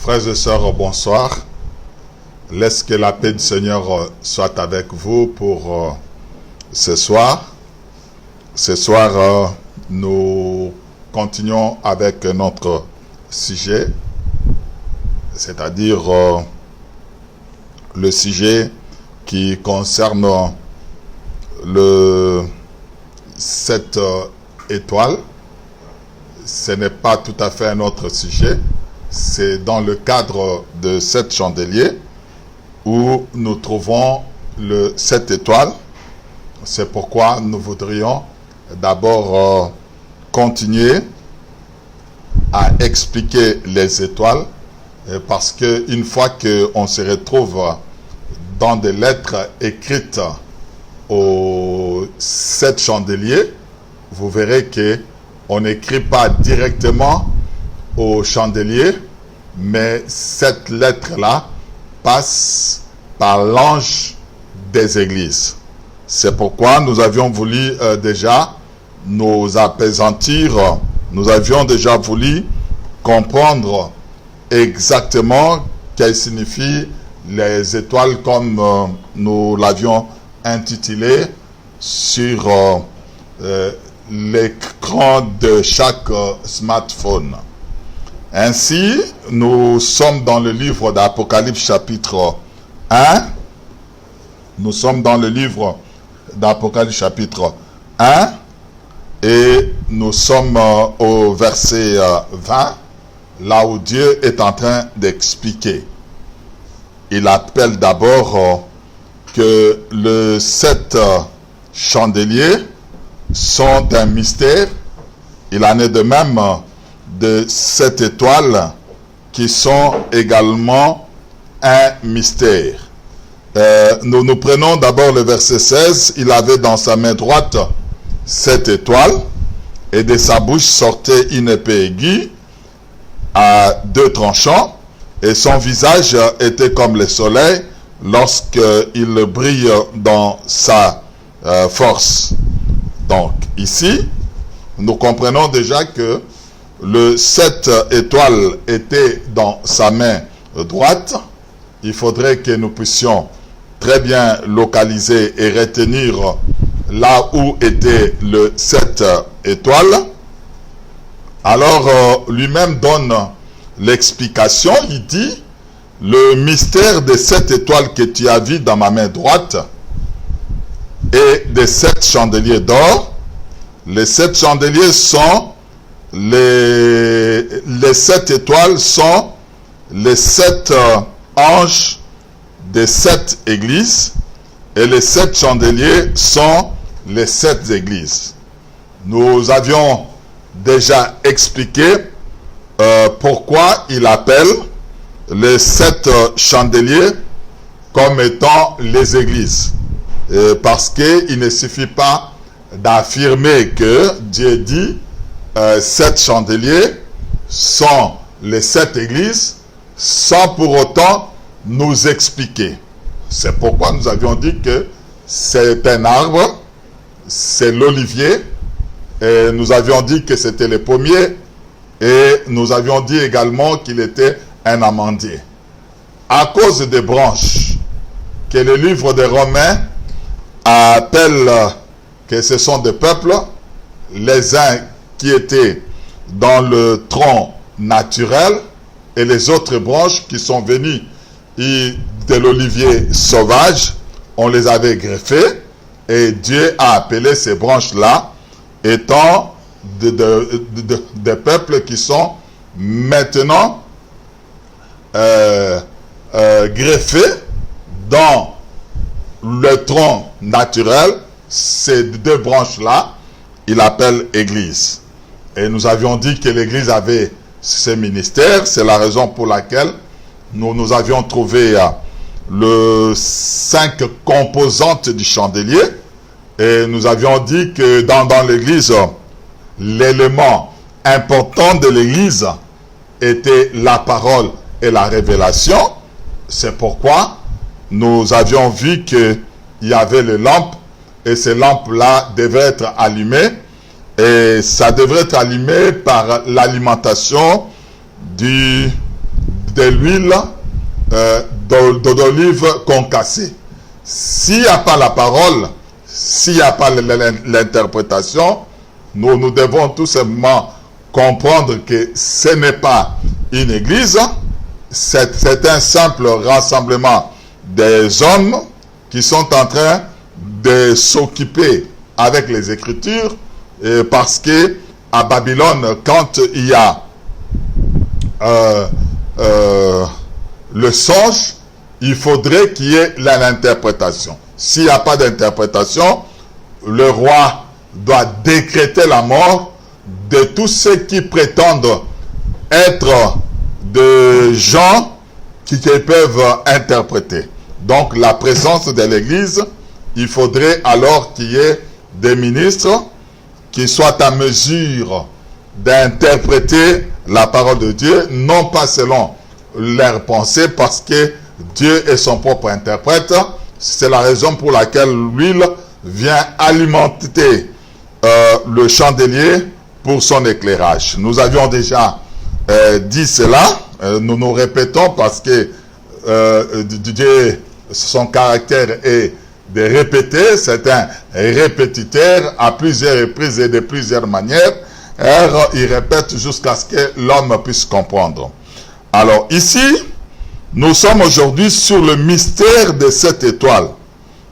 Frères et sœurs, bonsoir. Laisse que la paix du Seigneur soit avec vous pour ce soir. Ce soir, nous continuons avec notre sujet, c'est-à-dire le sujet qui concerne cette étoile. Ce n'est pas tout à fait un autre sujet. C'est dans le cadre de 7 chandeliers où nous trouvons cette étoile. C'est pourquoi nous voudrions d'abord continuer à expliquer les étoiles, parce qu'une fois qu'on se retrouve dans des lettres écrites aux 7 chandeliers, vous verrez qu'on n'écrit pas directement au chandelier, mais cette lettre-là passe par l'ange des églises. C'est pourquoi nous avions voulu déjà nous apaisantir, nous avions déjà voulu comprendre exactement quelles signifient les étoiles comme nous l'avions intitulé sur l'écran de chaque smartphone. Ainsi, nous sommes dans le livre d'Apocalypse chapitre 1. Nous sommes dans le livre d'Apocalypse chapitre 1 et nous sommes au verset 20, là où Dieu est en train d'expliquer. Il appelle d'abord que les 7 chandeliers sont un mystère. Il en est de même de 7 étoiles qui sont également un mystère. Nous prenons d'abord le verset 16. Il avait dans sa main droite 7 étoiles et de sa bouche sortait une épée aiguë à 2 tranchants et son visage était comme le soleil lorsqu'il brille dans sa force. Donc ici, nous comprenons déjà que le 7 étoiles était dans sa main droite. Il faudrait que nous puissions très bien localiser et retenir là où était le 7 étoiles. Alors, lui-même donne l'explication. Il dit, le mystère des 7 étoiles que tu as vu dans ma main droite et des 7 chandeliers d'or. Les 7 chandeliers sont les 7 étoiles sont les 7 anges des 7 églises et les 7 chandeliers sont les 7 églises. Nous avions déjà expliqué pourquoi il appelle les 7 chandeliers comme étant les églises. Parce qu'il ne suffit pas d'affirmer que Dieu dit 7 chandeliers sont les 7 églises sans pour autant nous expliquer. C'est pourquoi nous avions dit que c'est un arbre, c'est l'olivier, et nous avions dit que c'était le pommier, et nous avions dit également qu'il était un amandier. À cause des branches que le livre des Romains appelle que ce sont des peuples, les uns qui étaient dans le tronc naturel et les autres branches qui sont venues de l'olivier sauvage, on les avait greffées et Dieu a appelé ces branches-là étant des peuples qui sont maintenant greffés dans le tronc naturel. Ces 2 branches-là, il appelle Église. Et nous avions dit que l'Église avait ce ministère. C'est la raison pour laquelle nous avions trouvé les 5 composantes du chandelier. Et nous avions dit que dans l'Église, l'élément important de l'Église était la parole et la révélation. C'est pourquoi nous avions vu qu'il y avait les lampes et ces lampes-là devaient être allumées et ça devrait être allumé par l'alimentation de de l'huile d'olive concassée. S'il n'y a pas la parole, s'il n'y a pas l'interprétation, nous devons tout simplement comprendre que ce n'est pas une église, c'est un simple rassemblement des hommes qui sont en train de s'occuper avec les Écritures, parce que à Babylone, quand il y a le songe, il faudrait qu'il y ait l'interprétation. S'il n'y a pas d'interprétation, le roi doit décréter la mort de tous ceux qui prétendent être des gens qui peuvent interpréter. Donc la présence de l'Église, il faudrait alors qu'il y ait des ministres qui soient en mesure d'interpréter la parole de Dieu, non pas selon leur pensée, parce que Dieu est son propre interprète. C'est la raison pour laquelle l'huile vient alimenter le chandelier pour son éclairage. Nous avions déjà dit cela, nous nous répétons parce que Dieu, son caractère est de répéter, c'est un répétiteur à plusieurs reprises et de plusieurs manières. Il répète jusqu'à ce que l'homme puisse comprendre. Alors ici, nous sommes aujourd'hui sur le mystère de cette étoile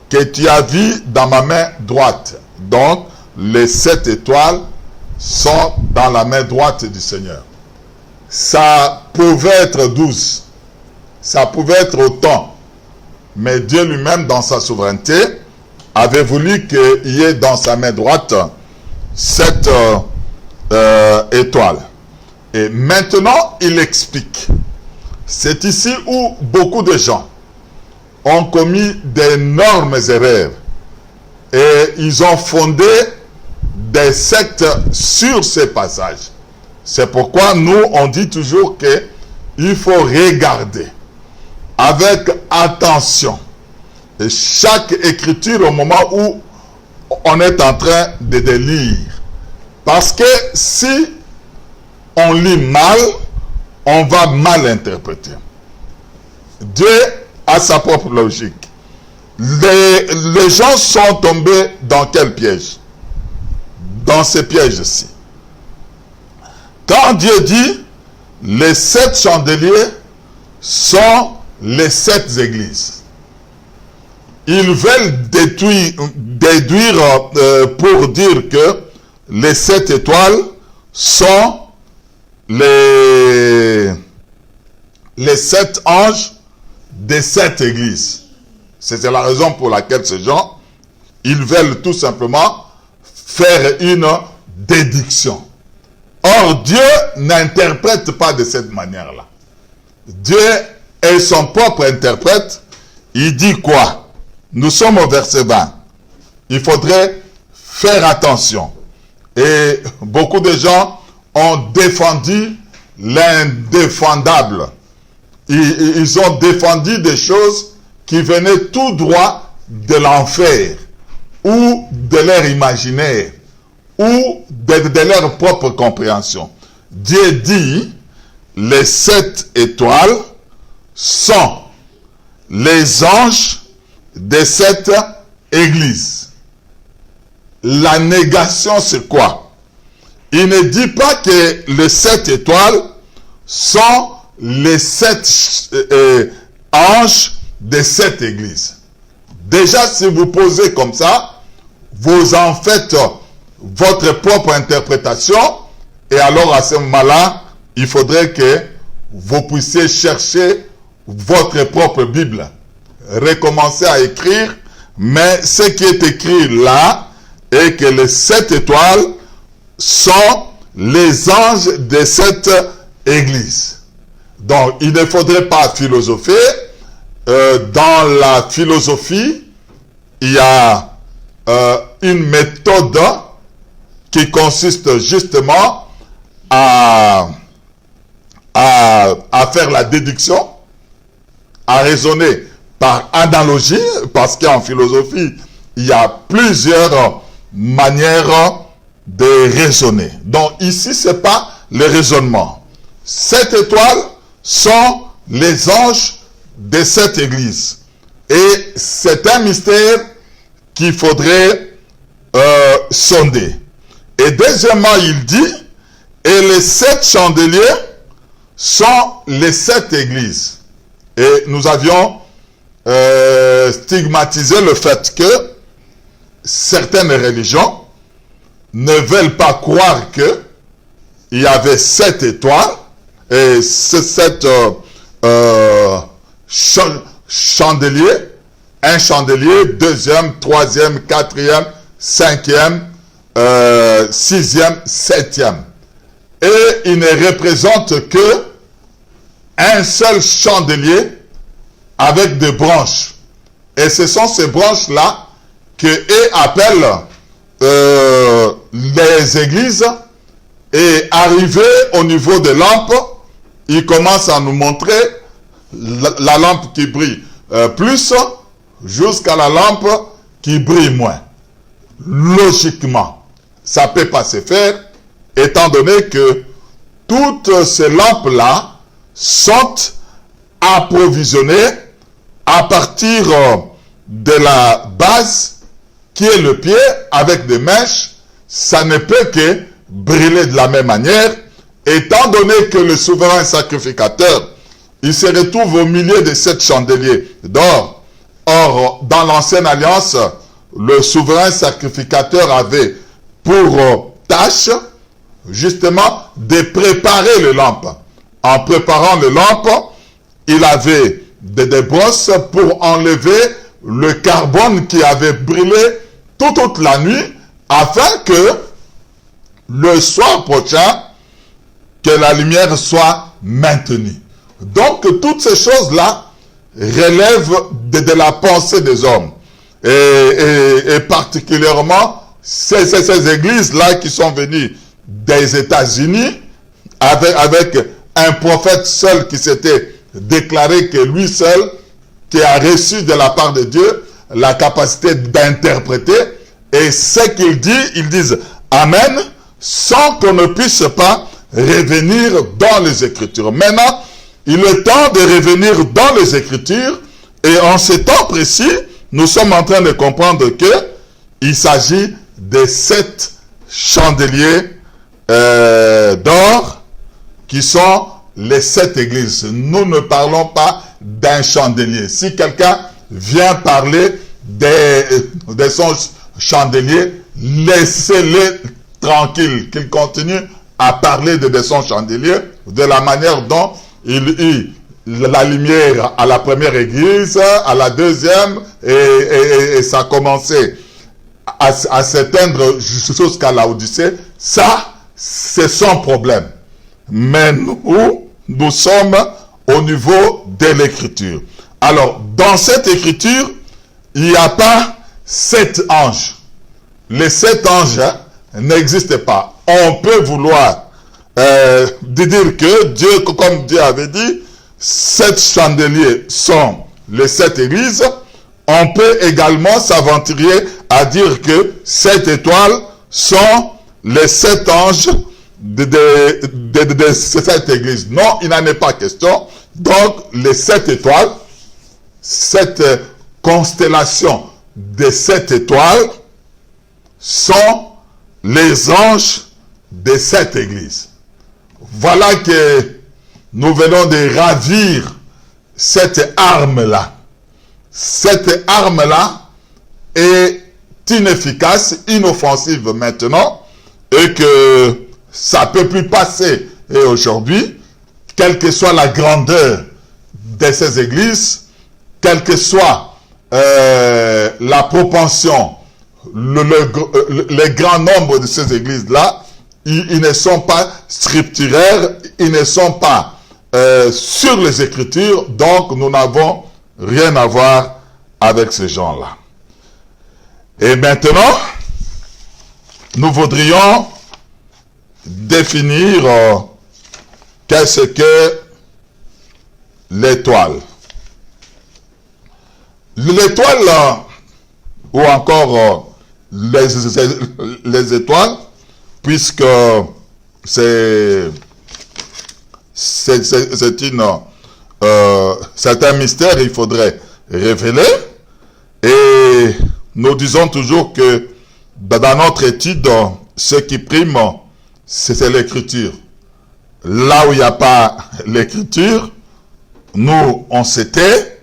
que tu as vu dans ma main droite. Donc, les 7 étoiles sont dans la main droite du Seigneur. Ça pouvait être 12, ça pouvait être autant, mais Dieu lui-même, dans sa souveraineté, avait voulu qu'il y ait dans sa main droite 7 étoiles. Et maintenant, il explique. C'est ici où beaucoup de gens ont commis d'énormes erreurs et ils ont fondé des sectes sur ces passages. C'est pourquoi nous, on dit toujours qu'il faut regarder avec attention chaque écriture au moment où on est en train de lire. Parce que si on lit mal, on va mal interpréter. Dieu a sa propre logique. Les gens sont tombés dans quel piège? Dans ces pièges-ci. Quand Dieu dit, les 7 chandeliers sont les 7 églises. Ils veulent déduire pour dire que les 7 étoiles sont les 7 anges des 7 églises. C'est la raison pour laquelle ces gens, ils veulent tout simplement faire une déduction. Or, Dieu n'interprète pas de cette manière-là. Dieu est son propre interprète. Il dit quoi? Nous sommes au verset 20. Il faudrait faire attention. Et beaucoup de gens ont défendu l'indéfendable. Ils ont défendu des choses qui venaient tout droit de l'enfer, ou de leur imaginaire, ou de leur propre compréhension. Dieu dit, les 7 étoiles sont les anges des 7 églises. La négation, c'est quoi? Il ne dit pas que les 7 étoiles sont les 7 anges des 7 églises. Déjà, si vous posez comme ça, vous en faites votre propre interprétation, et alors à ce moment-là, il faudrait que vous puissiez chercher votre propre Bible. Recommencer à écrire, mais ce qui est écrit là est que les 7 étoiles sont les anges de cette église. Donc, il ne faudrait pas philosopher. Dans la philosophie, il y a une méthode qui consiste justement à faire la déduction, à raisonner par analogie, parce qu'en philosophie, il y a plusieurs manières de raisonner. Donc ici, ce n'est pas le raisonnement. 7 étoiles sont les anges de cette église. Et c'est un mystère qu'il faudrait sonder. Et deuxièmement, il dit, et les 7 chandeliers sont les 7 églises. Et nous avions stigmatisé le fait que certaines religions ne veulent pas croire que il y avait 7 étoiles et 7 chandeliers, un chandelier, deuxième, troisième, quatrième, cinquième, sixième, septième. Et il ne représente que un seul chandelier avec des branches. Et ce sont ces branches-là que et appelle les églises. Et arrivé au niveau des lampes, il commence à nous montrer la lampe qui brille plus jusqu'à la lampe qui brille moins. Logiquement, ça ne peut pas se faire étant donné que toutes ces lampes-là sont approvisionnées à partir de la base qui est le pied avec des mèches. Ça ne peut que brûler de la même manière, étant donné que le souverain sacrificateur, il se retrouve au milieu de 7 chandeliers d'or. Or, dans l'ancienne alliance, le souverain sacrificateur avait pour tâche, justement, de préparer les lampes. En préparant les lampes, il avait des brosses pour enlever le carbone qui avait brûlé toute la nuit, afin que le soir prochain, que la lumière soit maintenue. Donc, toutes ces choses-là relèvent de la pensée des hommes. Et particulièrement, ces églises-là qui sont venues des États-Unis, avec un prophète seul qui s'était déclaré que lui seul, qui a reçu de la part de Dieu la capacité d'interpréter, et ce qu'il dit, ils disent Amen, sans qu'on ne puisse pas revenir dans les Écritures. Maintenant, il est temps de revenir dans les Écritures, et en ce temps précis, nous sommes en train de comprendre que il s'agit des 7 chandeliers d'or qui sont les 7 églises. Nous ne parlons pas d'un chandelier. Si quelqu'un vient parler de son chandelier, laissez-le tranquille, qu'il continue à parler de son chandelier, de la manière dont il eut la lumière à la première église, à la deuxième, et ça a commencé à s'éteindre jusqu'à la Odyssée. Ça, c'est son problème. Mais nous sommes au niveau de l'écriture. Alors, dans cette écriture, il n'y a pas 7 anges. Les 7 anges n'existent pas. On peut vouloir dire que Dieu, comme Dieu avait dit, 7 chandeliers sont les 7 églises. On peut également s'aventurer à dire que 7 étoiles sont les 7 anges de cette église. Non, il n'en est pas question. Donc, les 7 étoiles, cette constellation de 7 étoiles, sont les anges de cette église. Voilà que nous venons de ravir cette arme-là. Cette arme-là est inefficace, inoffensive maintenant, et que ça ne peut plus passer. Et aujourd'hui, quelle que soit la grandeur de ces églises, quelle que soit la propension, le grand nombre de ces églises-là, ils ne sont pas scripturaires, ils ne sont pas sur les Écritures, donc nous n'avons rien à voir avec ces gens-là. Et maintenant, nous voudrions définir qu'est-ce que l'étoile. L'étoile, ou encore les étoiles, puisque c'est une certains mystères, il faudrait révéler. Et nous disons toujours que dans notre étude, ce qui prime, c'est l'écriture. Là où il n'y a pas l'écriture, nous, on se tait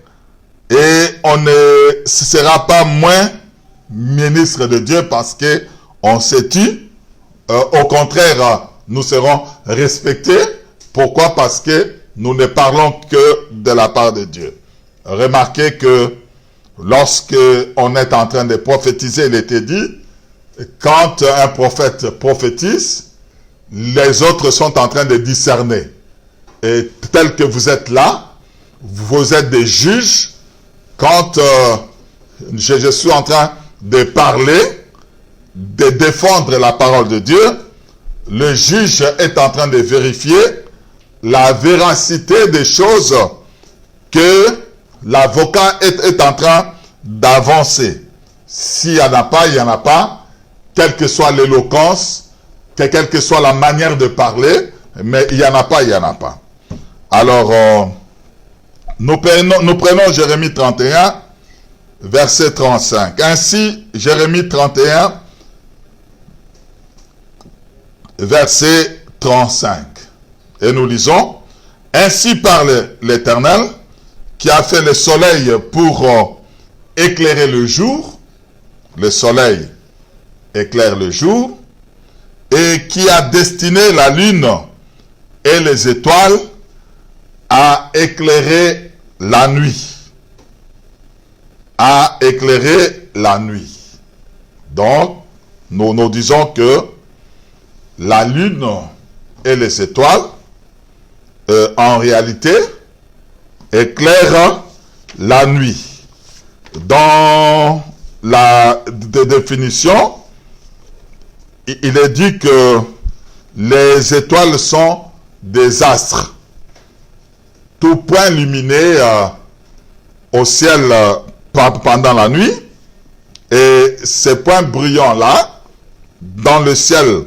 et on ne sera pas moins ministre de Dieu parce que on se tue. Au contraire, nous serons respectés. Pourquoi? Parce que nous ne parlons que de la part de Dieu. Remarquez que lorsque on est en train de prophétiser, il était dit, quand un prophète prophétise, les autres sont en train de discerner. Et tel que vous êtes là, vous êtes des juges. Quand je suis en train de parler, de défendre la parole de Dieu, le juge est en train de vérifier la véracité des choses que l'avocat est en train d'avancer. S'il n'y en a pas, il n'y en a pas. Quelle que soit l'éloquence, quelle que soit la manière de parler, mais il n'y en a pas, il n'y en a pas. Alors, nous prenons Jérémie 31, verset 35. Ainsi, Jérémie 31, verset 35. Et nous lisons, « Ainsi parle l'Éternel, qui a fait le soleil pour éclairer le jour. » Le soleil éclaire le jour. Et qui a destiné la lune et les étoiles à éclairer la nuit. À éclairer la nuit. Donc, nous disons que la lune et les étoiles, en réalité, éclairent la nuit. Dans la définition, il est dit que les étoiles sont des astres. Tout point luminé au ciel pendant la nuit. Et ces points brillants-là, dans le ciel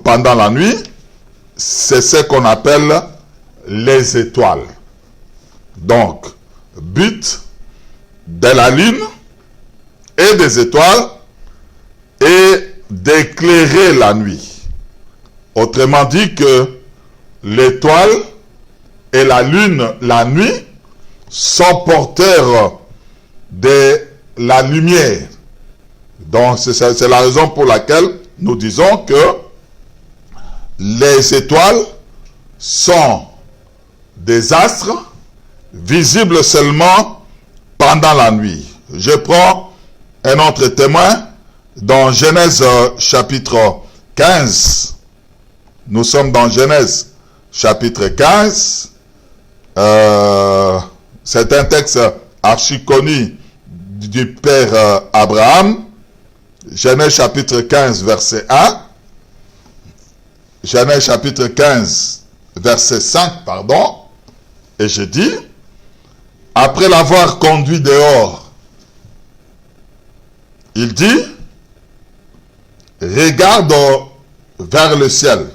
pendant la nuit, c'est ce qu'on appelle les étoiles. Donc, but de la lune et des étoiles est d'éclairer la nuit. Autrement dit que l'étoile et la lune, la nuit, sont porteurs de la lumière. Donc, c'est la raison pour laquelle nous disons que les étoiles sont des astres visibles seulement pendant la nuit. Je prends un autre témoin dans Genèse chapitre 15. Nous sommes dans Genèse chapitre 15. C'est un texte archi connu du père Abraham. Genèse chapitre 15 verset 1. Genèse chapitre 15 verset 5, pardon. Et je dis, après l'avoir conduit dehors, il dit, regarde vers le ciel,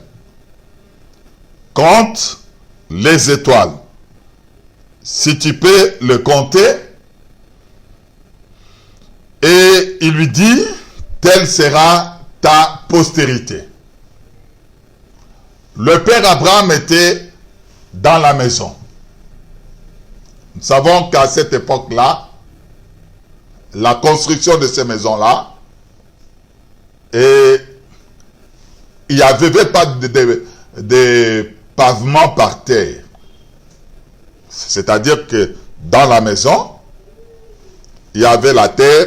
compte les étoiles. Si tu peux le compter, et il lui dit, telle sera ta postérité. Le père Abraham était dans la maison. Nous savons qu'à cette époque-là, la construction de ces maisons-là, et il n'y avait pas de pavement par terre. C'est-à-dire que dans la maison, il y avait la terre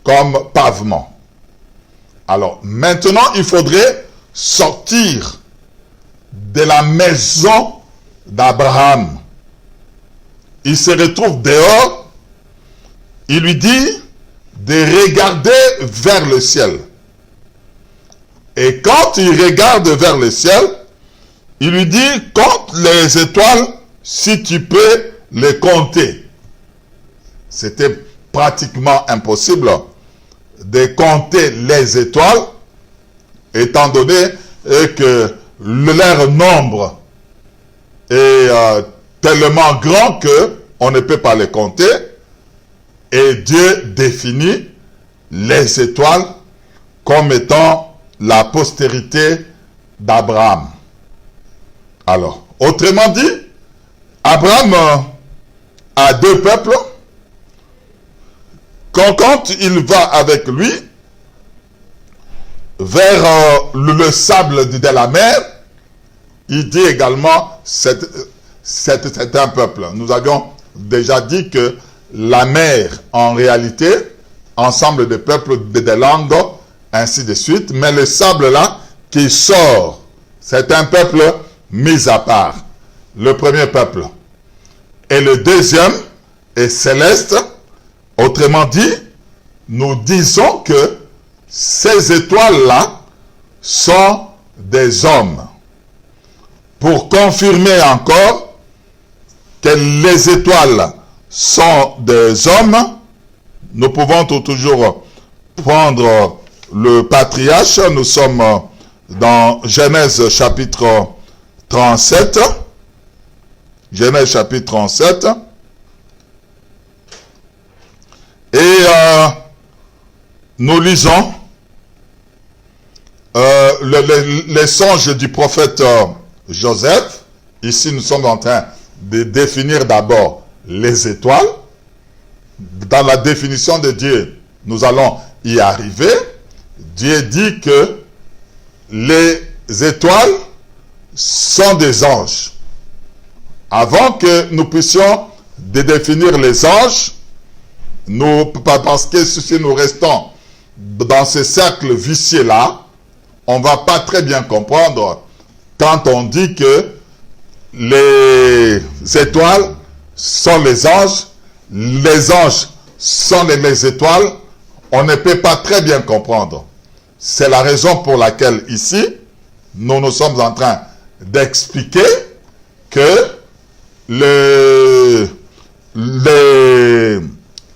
comme pavement. Alors, maintenant, il faudrait sortir de la maison d'Abraham. Il se retrouve dehors. Il lui dit de regarder vers le ciel. Et quand il regarde vers le ciel, il lui dit, compte les étoiles si tu peux les compter. C'était pratiquement impossible de compter les étoiles, étant donné que leur nombre est tellement grands qu'on ne peut pas les compter. Et Dieu définit les étoiles comme étant la postérité d'Abraham. Alors, autrement dit, Abraham a deux peuples. Quand il va avec lui vers le sable de la mer, il dit également c'est un peuple. Nous avions déjà dit que la mer, en réalité, ensemble de peuples, de langues, ainsi de suite, mais le sable là qui sort, c'est un peuple mis à part. Le premier peuple. Et le deuxième est céleste. Autrement dit, nous disons que ces étoiles-là sont des hommes. Pour confirmer encore que les étoiles sont des hommes, nous pouvons toujours prendre le patriarche. Nous sommes dans Genèse chapitre 37. Genèse chapitre 37. Et nous lisons les songes du prophète Joseph. Ici, nous sommes en train de définir d'abord les étoiles. Dans la définition de Dieu, nous allons y arriver. Dieu dit que les étoiles sont des anges. Avant que nous puissions définir les anges, parce que si nous restons dans ce cercle vicieux-là, on ne va pas très bien comprendre quand on dit que les étoiles sont les anges sont les étoiles, on ne peut pas très bien comprendre. C'est la raison pour laquelle ici, nous sommes en train d'expliquer que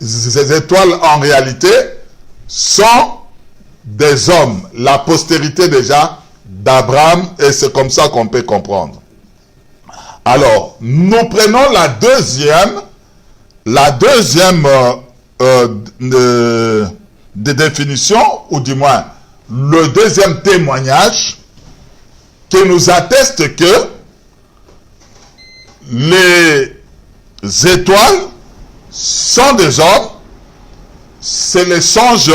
ces étoiles en réalité sont des hommes, la postérité déjà d'Abraham, et c'est comme ça qu'on peut comprendre. Alors, nous prenons la deuxième définition, ou du moins le deuxième témoignage qui nous atteste que les étoiles sont des hommes. C'est les songes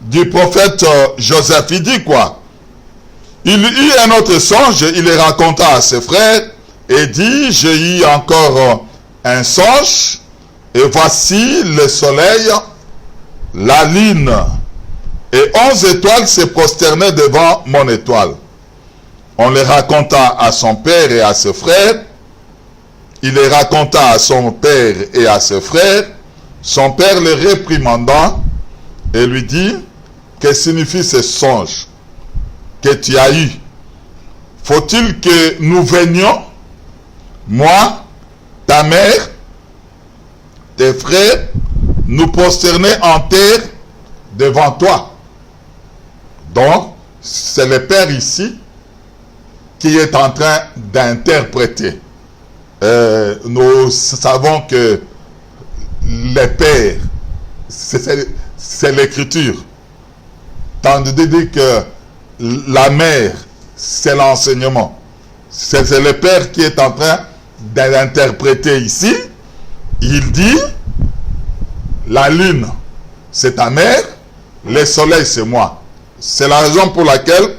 du prophète Joseph. Il dit quoi? Il eut un autre songe, il le raconta à ses frères et dit: j'ai eu encore un songe, et voici le soleil, la lune et 11 étoiles se prosternaient devant mon étoile. On le raconta à son père et à ses frères. Il les raconta à son père et à ses frères. Son père le réprimandant et lui dit: que signifie ce songe que tu as eu? Faut-il que nous venions, moi, ta mère, tes frères, nous prosterner en terre devant toi? Donc, c'est le père ici qui est en train d'interpréter. Nous savons que les pères, c'est l'écriture. Tandis que la mère, c'est l'enseignement. C'est le père qui est en train d'interpréter ici. Il dit: la lune, c'est ta mère, le soleil, c'est moi. C'est la raison pour laquelle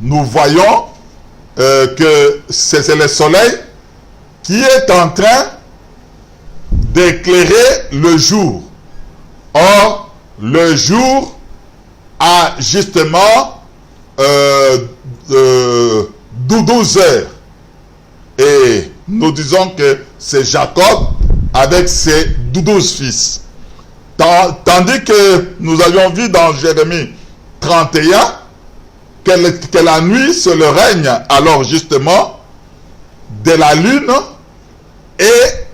nous voyons que c'est le soleil qui est en train d'éclairer le jour. Or, le jour a justement 12 heures. Et nous disons que c'est Jacob avec ses 12 fils. Tandis que nous avions vu dans Jérémie 31 que la nuit, c'est le règne alors justement de la lune et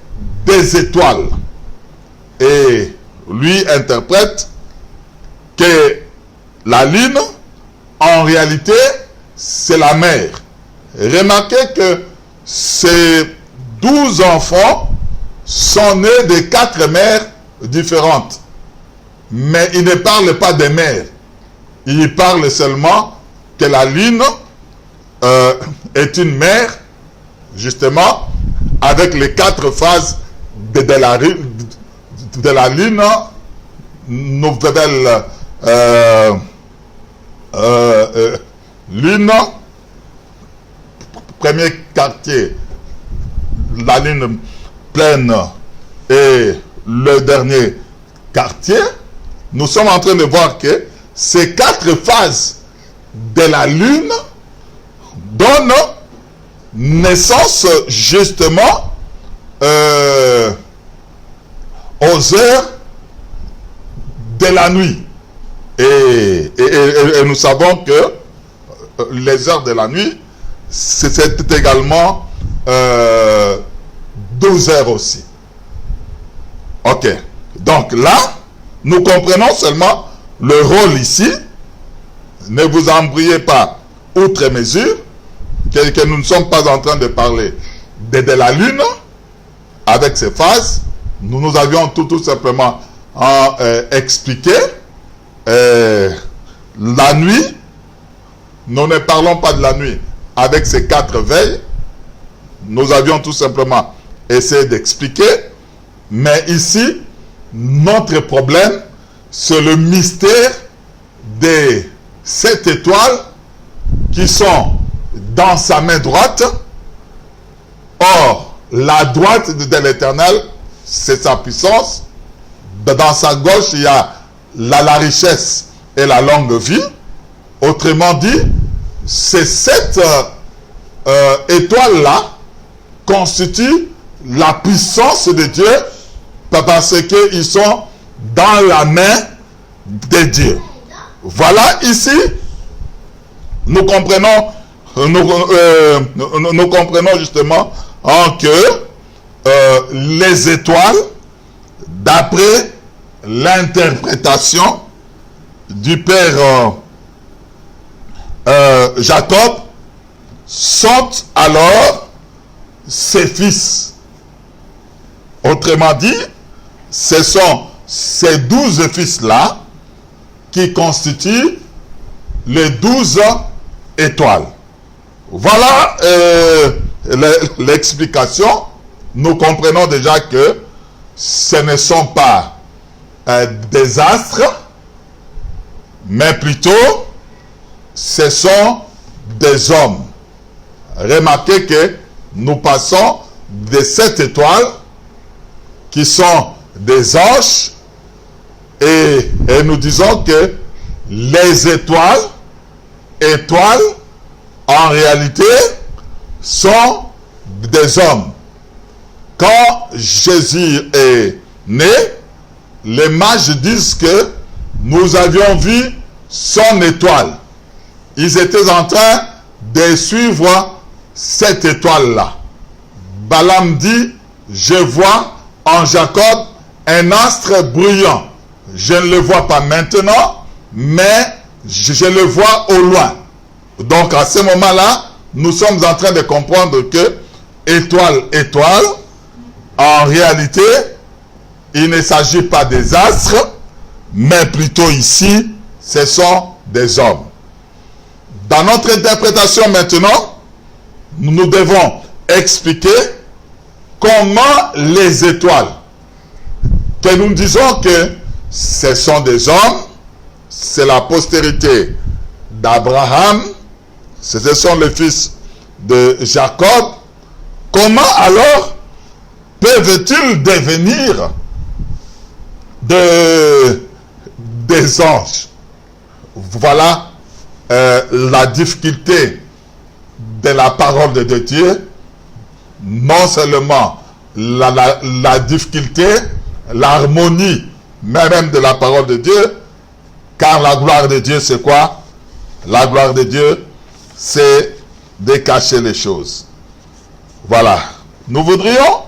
des étoiles. Et lui interprète que la lune, en réalité, c'est la mer. Remarquez que c'est 12 enfants sont nés de 4 mères différentes. Mais il ne parle pas des mères. Il parle seulement que la lune est une mère, justement, avec les 4 phases de la lune, nouvelle lune, premier quartier, la lune pleine, et le dernier quartier. Nous sommes en train de voir que ces 4 phases de la lune donnent naissance justement aux heures de la nuit. Et nous savons que les heures de la nuit, c'est également 12 heures aussi. Ok. Donc là, nous comprenons seulement le rôle ici. Ne vous embrouillez pas outre mesure que nous ne sommes pas en train de parler de la lune avec ses phases. Nous avions tout simplement expliqué la nuit. Nous ne parlons pas de la nuit avec ses 4 veilles. Nous avions tout simplement essayé d'expliquer. Mais ici, notre problème, c'est le mystère des 7 étoiles qui sont dans sa main droite. Or, la droite de l'Éternel, c'est sa puissance. Dans sa gauche, il y a la richesse et la longue vie. Autrement dit, ces 7 étoiles-là constituent la puissance de Dieu parce qu'ils sont dans la main de Dieu. Voilà ici, nous comprenons justement que les étoiles, d'après l'interprétation du père Jacob, sont alors ses fils. Autrement dit, ce sont ces 12 fils-là qui constituent les 12 étoiles. Voilà l'explication. Nous comprenons déjà que ce ne sont pas des astres, mais plutôt ce sont des hommes. Remarquez que nous passons de 7 étoiles qui sont des anges et nous disons que les étoiles en réalité sont des hommes. Quand Jésus est né, les mages disent que nous avions vu son étoile. Ils étaient en train de suivre cette étoile-là. Balaam dit, je vois en Jacob un astre bruyant. Je ne le vois pas maintenant, mais je le vois au loin. Donc à ce moment-là, nous sommes en train de comprendre que étoile, en réalité, il ne s'agit pas des astres, mais plutôt ici, ce sont des hommes. Dans notre interprétation maintenant, nous devons expliquer comment les étoiles, que nous disons que ce sont des hommes, c'est la postérité d'Abraham, ce sont les fils de Jacob, comment alors peuvent-ils devenir des anges? Voilà la difficulté de la parole de Dieu. Non seulement la difficulté, l'harmonie même de la parole de Dieu, car la gloire de Dieu c'est quoi? La gloire de Dieu c'est de cacher les choses. Voilà. Nous voudrions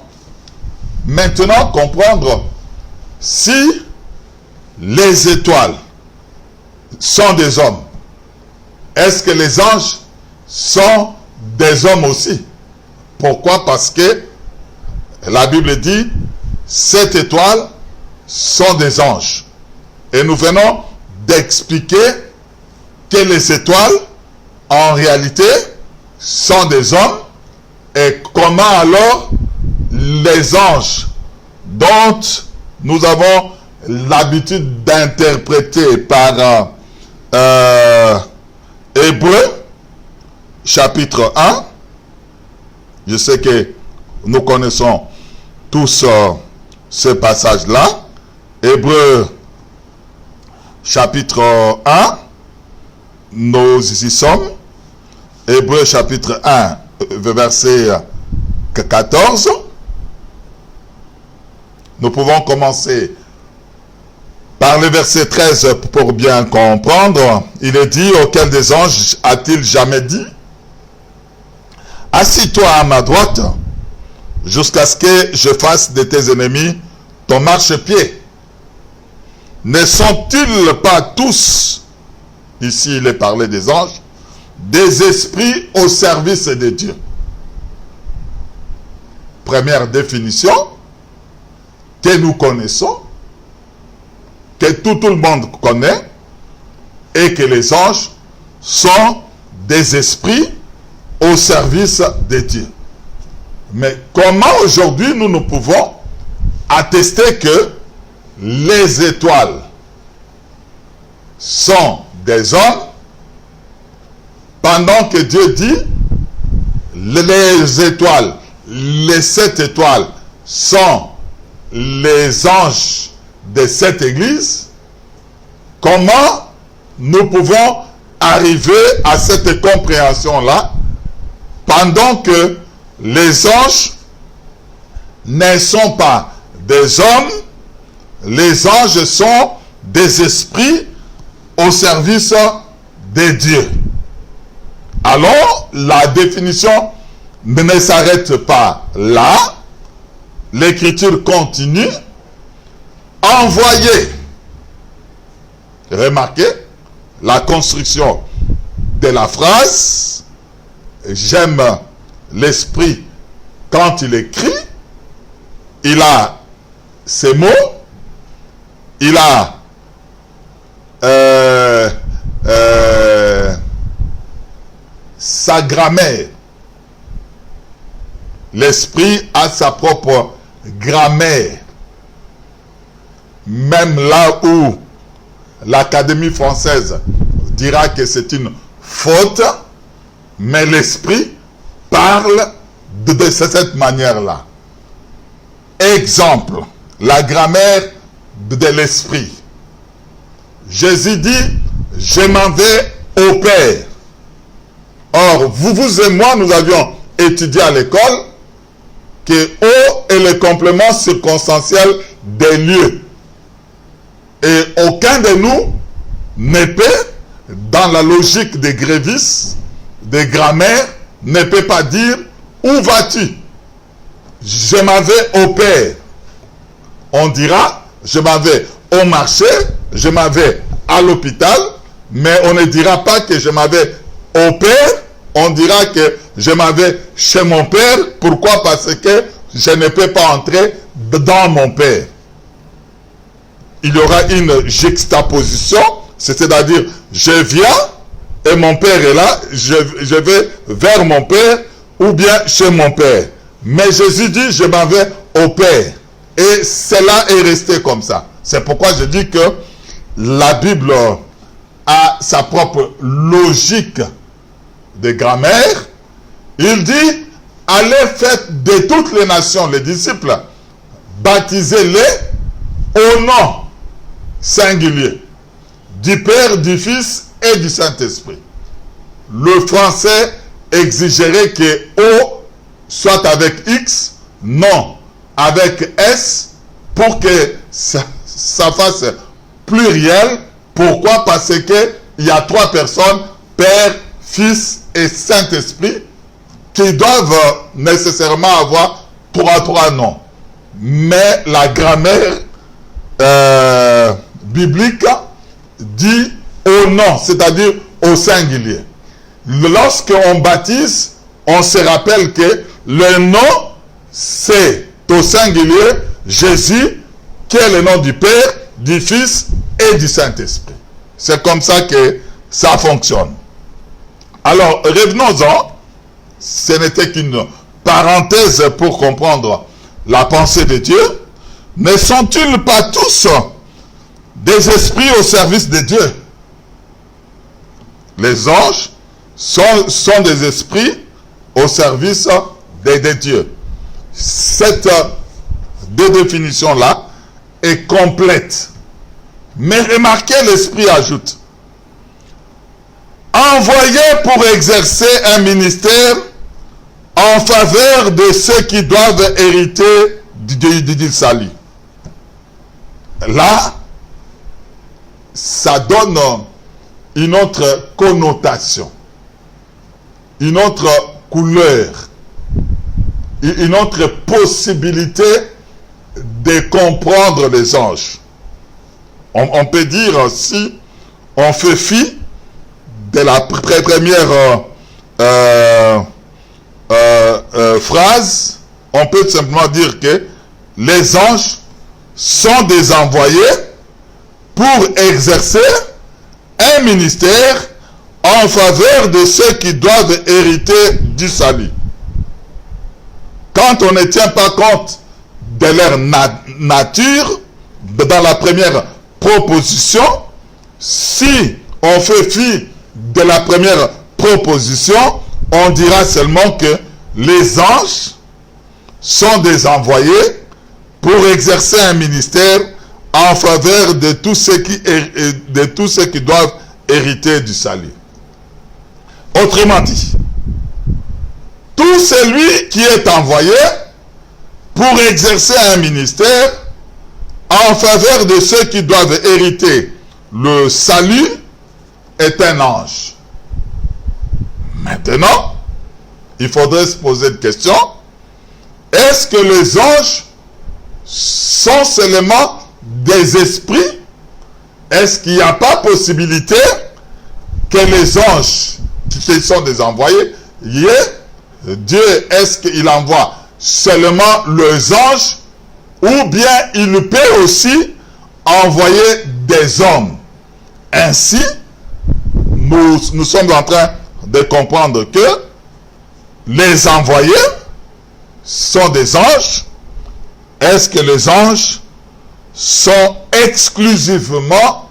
maintenant comprendre si les étoiles sont des hommes. Est-ce que les anges sont des hommes aussi? Pourquoi? Parce que La Bible dit, 7 étoiles sont des anges. Et nous venons d'expliquer que les étoiles, en réalité, sont des hommes. Et comment alors les anges, dont nous avons l'habitude d'interpréter par Hébreux, chapitre 1, je sais que nous connaissons tous ce passage-là, Hébreux, chapitre 1, nous y sommes, Hébreux, chapitre 1, verset 14, nous pouvons commencer par le verset 13 pour bien comprendre. Il est dit, auquel des anges a-t-il jamais dit, assis-toi à ma droite, jusqu'à ce que je fasse de tes ennemis ton marchepied. Ne sont-ils pas tous, ici il est parlé des anges, des esprits au service de Dieu? Première définition que nous connaissons, que tout le monde connaît, et que les anges sont des esprits au service de Dieu. Mais comment aujourd'hui nous pouvons attester que les étoiles sont des hommes, pendant que Dieu dit les étoiles, les 7 étoiles sont les anges de cette église? Comment nous pouvons arriver à cette compréhension-là pendant que les anges ne sont pas des hommes, les anges sont des esprits au service de Dieu? Alors, la définition ne s'arrête pas là. L'écriture continue. Envoyé. Remarquez la construction de la phrase. J'aime l'esprit quand il écrit. Il a ces mots. Il a sa grammaire. L'esprit a sa propre grammaire. Même là où l'Académie française dira que c'est une faute, mais l'esprit parle de cette manière-là. Exemple, la grammaire de l'esprit. Jésus dit, je m'en vais au Père. Or, vous et moi, nous avions étudié à l'école que O est le complément circonstanciel des lieux. Et aucun de nous ne peut, dans la logique des grévistes, des grammaires, ne peut pas dire où vas-tu? Je m'en vais au Père. On dira, je m'en vais au marché, je m'en vais à l'hôpital, mais on ne dira pas que je m'en vais au Père, on dira que je m'en vais chez mon Père. Pourquoi? Parce que je ne peux pas entrer dans mon Père. Il y aura une juxtaposition, c'est-à-dire je viens et mon Père est là, je vais vers mon Père ou bien chez mon Père. Mais Jésus dit, je m'en vais au Père. Et cela est resté comme ça. C'est pourquoi je dis que la Bible a sa propre logique de grammaire. Il dit, allez faites de toutes les nations les disciples, baptisez-les au nom singulier du Père, du Fils et du Saint-Esprit. Le français exigerait que O soit avec X, non avec S, pour que ça fasse pluriel. Pourquoi? Parce que il y a 3 personnes, Père, Fils et Saint-Esprit, qui doivent nécessairement avoir 3 noms. Mais la grammaire biblique dit au nom, c'est-à-dire au singulier. Lorsqu'on baptise, on se rappelle que le nom, c'est au singulier Jésus, qui est le nom du Père, du Fils et du Saint-Esprit. C'est comme ça que ça fonctionne. Alors, revenons-en. Ce n'était qu'une parenthèse pour comprendre la pensée de Dieu. Ne sont-ils pas tous des esprits au service de Dieu? Les anges sont des esprits au service de Dieu. Cette définition-là est complète. Mais remarquez, l'Esprit ajoute: envoyé pour exercer un ministère en faveur de ceux qui doivent hériter du salut. Là, ça donne une autre connotation, une autre couleur, une autre possibilité de comprendre les anges. On peut dire, si on fait fi de la première phrase, on peut simplement dire que les anges sont des envoyés pour exercer un ministère en faveur de ceux qui doivent hériter du salut. Quand on ne tient pas compte de leur nature, dans la première proposition, si on fait fi de la première proposition, on dira seulement que les anges sont des envoyés pour exercer un ministère en faveur de tous ceux qui doivent hériter du salut. Autrement dit, tout celui qui est envoyé pour exercer un ministère en faveur de ceux qui doivent hériter le salut est un ange. Maintenant, il faudrait se poser une question: est-ce que les anges sont seulement des esprits? Est-ce qu'il n'y a pas possibilité que les anges qui sont des envoyés, Dieu, est-ce qu'il envoie seulement les anges, ou bien il peut aussi envoyer des hommes? Ainsi, nous sommes en train de comprendre que les envoyés sont des anges. Est-ce que les anges sont exclusivement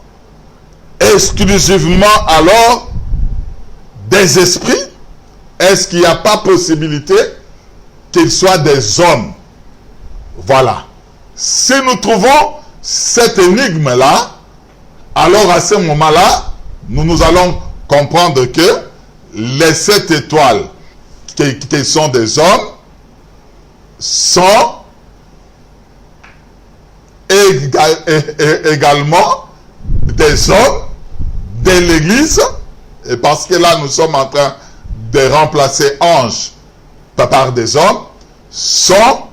alors des esprits? Est-ce qu'il n'y a pas possibilité qu'ils soient des hommes? Voilà. Si nous trouvons cette énigme-là, alors à ce moment-là, nous allons comprendre que les 7 étoiles qui sont des hommes sont également des hommes de l'Église, et parce que là nous sommes en train de remplacer anges par des hommes, sont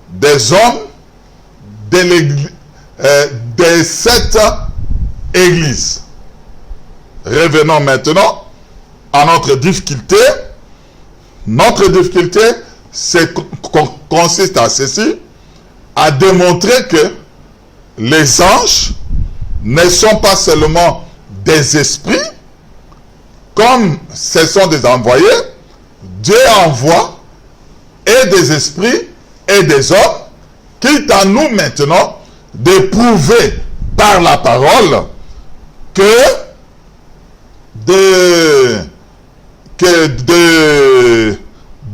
des hommes de l'Église, des 7 églises. Revenons maintenant à notre difficulté. Notre difficulté consiste à ceci: à démontrer que les anges ne sont pas seulement des esprits, comme ce sont des envoyés. Dieu envoie et des esprits et des hommes, qu'il est à nous maintenant de prouver par la parole que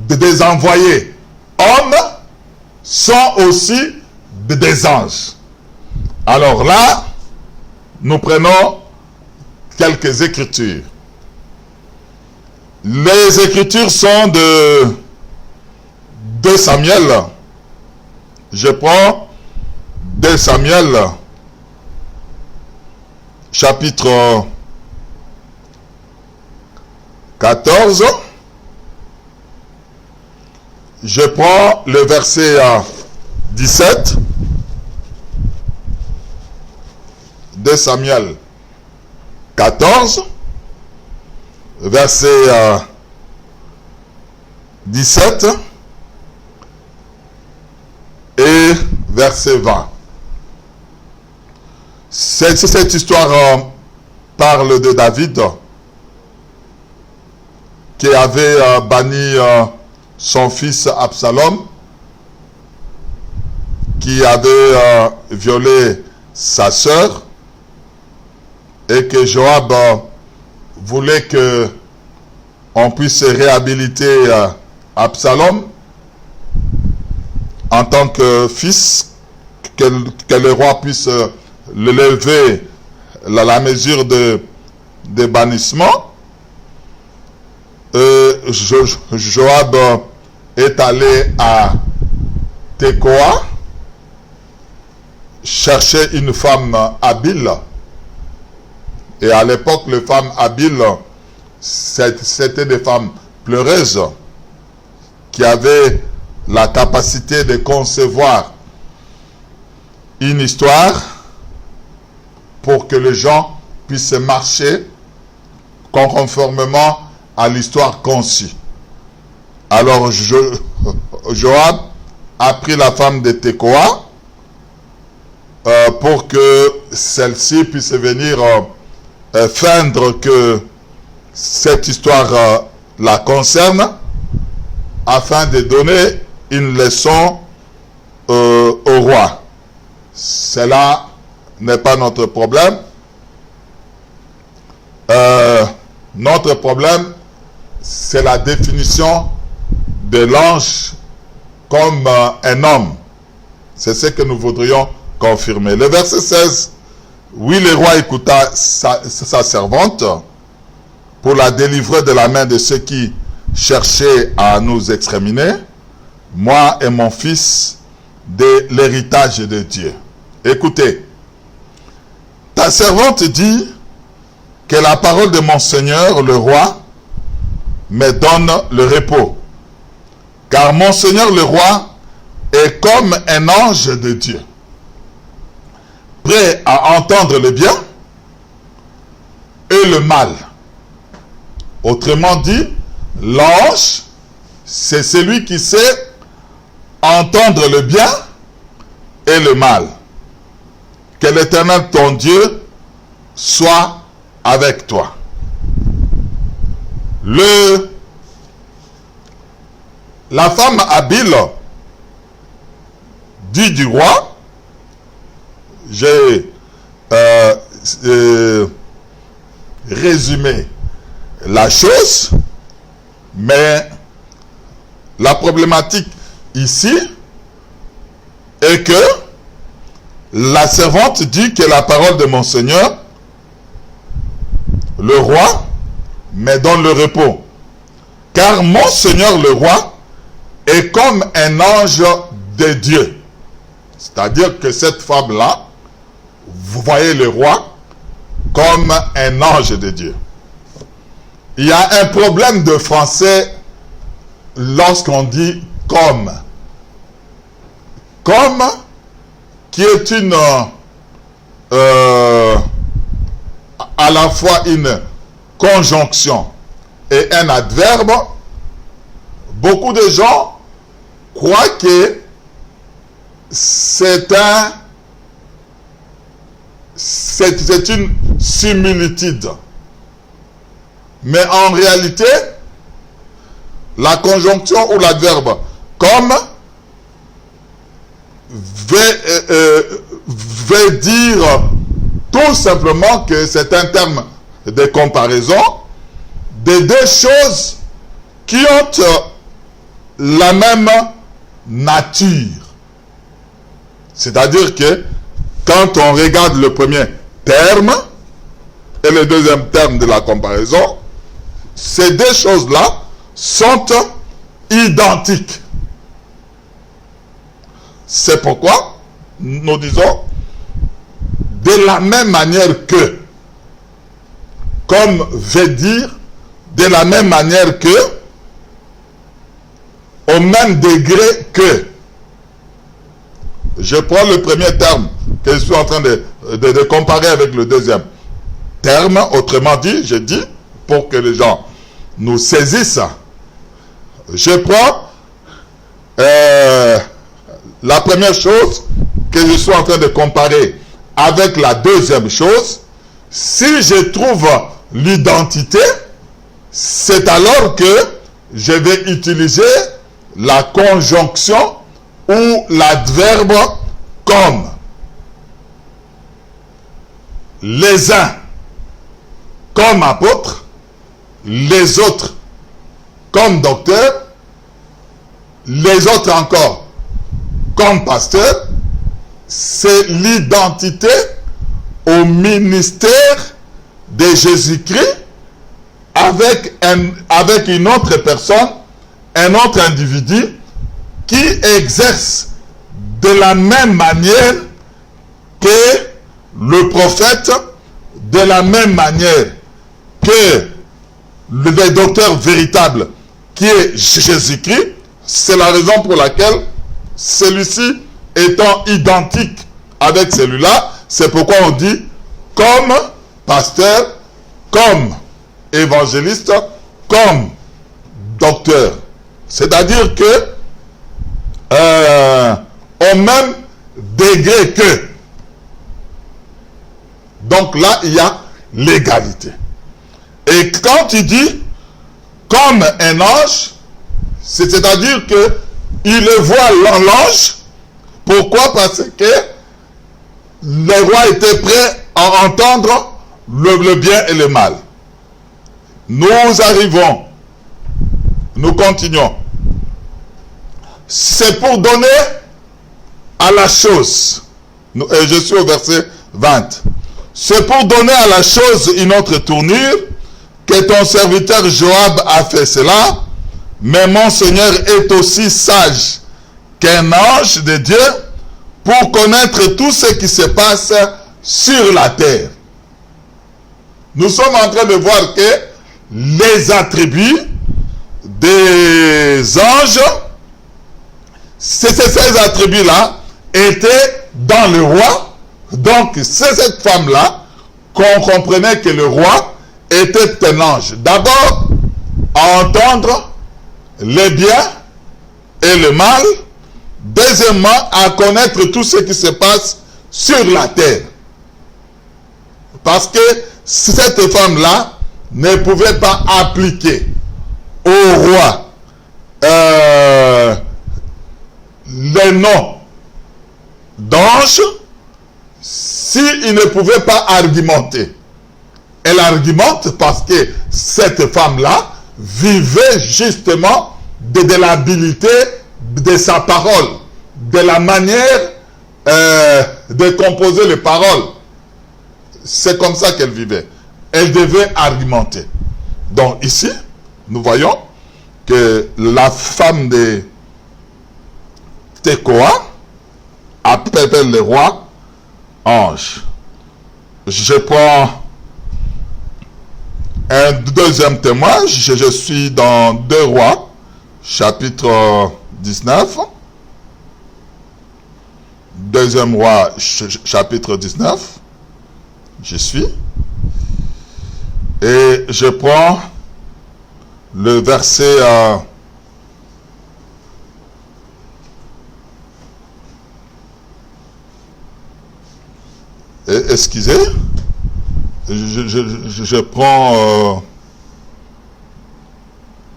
des envoyés hommes sont aussi des anges. Alors là, nous prenons quelques écritures. Les écritures sont de 2 Samuel. Je prends 2 Samuel, chapitre 14. Je prends le verset 17. 2 Samuel 14, verset 17. et verset 20. Cette histoire parle de David qui avait banni son fils Absalom, qui avait violé sa sœur, et que Joab voulait que on puisse réhabiliter Absalom en tant que fils, que le roi puisse le lever la mesure de bannissement. Joab est allé à Tekoa chercher une femme habile. Et à l'époque, les femmes habiles, c'était des femmes pleureuses qui avaient la capacité de concevoir une histoire pour que les gens puissent marcher conformément à l'histoire conçue. Alors Joab a pris la femme de Tekoa pour que celle-ci puisse venir feindre que cette histoire la concerne, afin de donner une leçon au roi. Cela n'est pas notre problème. Notre problème, c'est la définition de l'ange comme un homme. C'est ce que nous voudrions confirmer. Le verset 16, oui, le roi écouta sa servante pour la délivrer de la main de ceux qui cherchaient à nous exterminer, moi et mon fils, de l'héritage de Dieu. Écoutez, ta servante dit que la parole de mon Seigneur, le roi, me donne le repos. Car mon Seigneur, le roi, est comme un ange de Dieu, prêt à entendre le bien et le mal. Autrement dit, l'ange, c'est celui qui sait entendre le bien et le mal. Que l'Éternel, ton Dieu, soit avec toi. La femme habile dit du roi, j'ai résumé la chose, mais la problématique ici est que la servante dit que la parole de mon Seigneur, le roi, me donne le repos. Car mon Seigneur le roi est comme un ange de Dieu. C'est-à-dire que cette femme-là, vous voyez le roi comme un ange de Dieu. Il y a un problème de français lorsqu'on dit comme. Comme, qui est une à la fois une conjonction et un adverbe. Beaucoup de gens croient que c'est une similitude. Mais en réalité, la conjonction ou l'adverbe comme veut dire tout simplement que c'est un terme de comparaison de deux choses qui ont la même nature. C'est-à-dire que quand on regarde le premier terme et le deuxième terme de la comparaison, ces deux choses-là sont identiques. C'est pourquoi nous disons de la même manière que, comme veut dire de la même manière que, au même degré que. Je prends le premier terme que je suis en train de comparer avec le deuxième terme. Autrement dit, je dis, pour que les gens nous saisissent, je prends la première chose que je suis en train de comparer avec la deuxième chose, si je trouve l'identité, c'est alors que je vais utiliser la conjonction ou l'adverbe comme. Les uns comme apôtres, les autres comme docteurs, les autres encore comme pasteurs. C'est l'identité au ministère de Jésus-Christ avec une autre personne, un autre individu qui exerce de la même manière que le prophète, de la même manière que le docteur véritable qui est Jésus-Christ. C'est la raison pour laquelle celui-ci étant identique avec celui-là, c'est pourquoi on dit comme pasteur, comme évangéliste, comme docteur. C'est-à-dire que au même degré que. Donc là, il y a l'égalité. Et quand tu dis comme un ange, c'est-à-dire que il voit l'ange. Pourquoi? Parce que les rois étaient prêts à entendre le bien et le mal. Nous arrivons, nous continuons. C'est pour donner à la chose, et je suis au verset 20, c'est pour donner à la chose une autre tournure que ton serviteur Joab a fait cela, mais mon Seigneur est aussi sage qu'un ange de Dieu pour connaître tout ce qui se passe sur la terre. Nous sommes en train de voir que les attributs des anges, ces attributs-là étaient dans le roi. Donc c'est cette femme-là qu'on comprenait que le roi était un ange. D'abord, à entendre le bien et le mal. Deuxièmement, à connaître tout ce qui se passe sur la terre. Parce que cette femme-là ne pouvait pas appliquer au roi les noms d'anges s'il ne pouvait pas argumenter. Elle argumente parce que cette femme-là vivait justement de l'habilité de sa parole, de la manière de composer les paroles. C'est comme ça qu'elle vivait. Elle devait argumenter. Donc ici, nous voyons que la femme de Tekoa appelle le roi ange. Je prends un deuxième témoin. Je suis dans 2 Rois, chapitre 19. Deuxième Roi, chapitre 19. J'y suis. Et je prends le verset excusez, je prends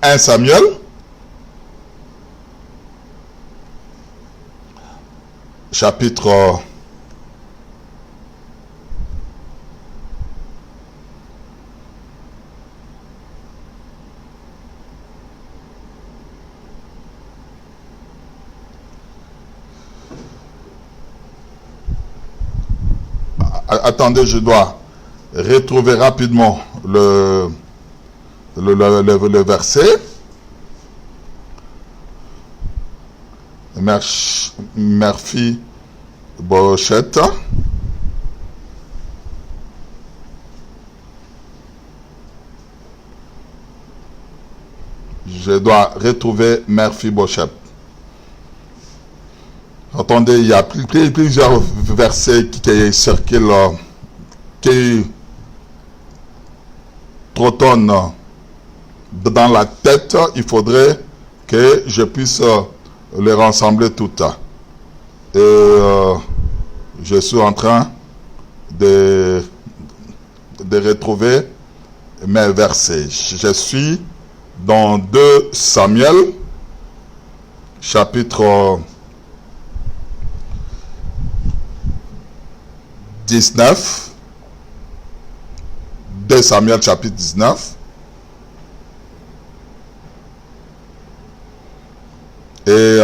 1 Samuel chapitre 1. Attendez, je dois retrouver rapidement le verset. Merci Bochette. Je dois retrouver Murphy Bochette. Attendez, il y a plusieurs versets qui circulent, qui trottonnent dans la tête. Il faudrait que je puisse les rassembler toutes. Et je suis en train de retrouver mes versets. Je suis dans 2 Samuel, chapitre 19. 2 Samuel, chapitre 19. Et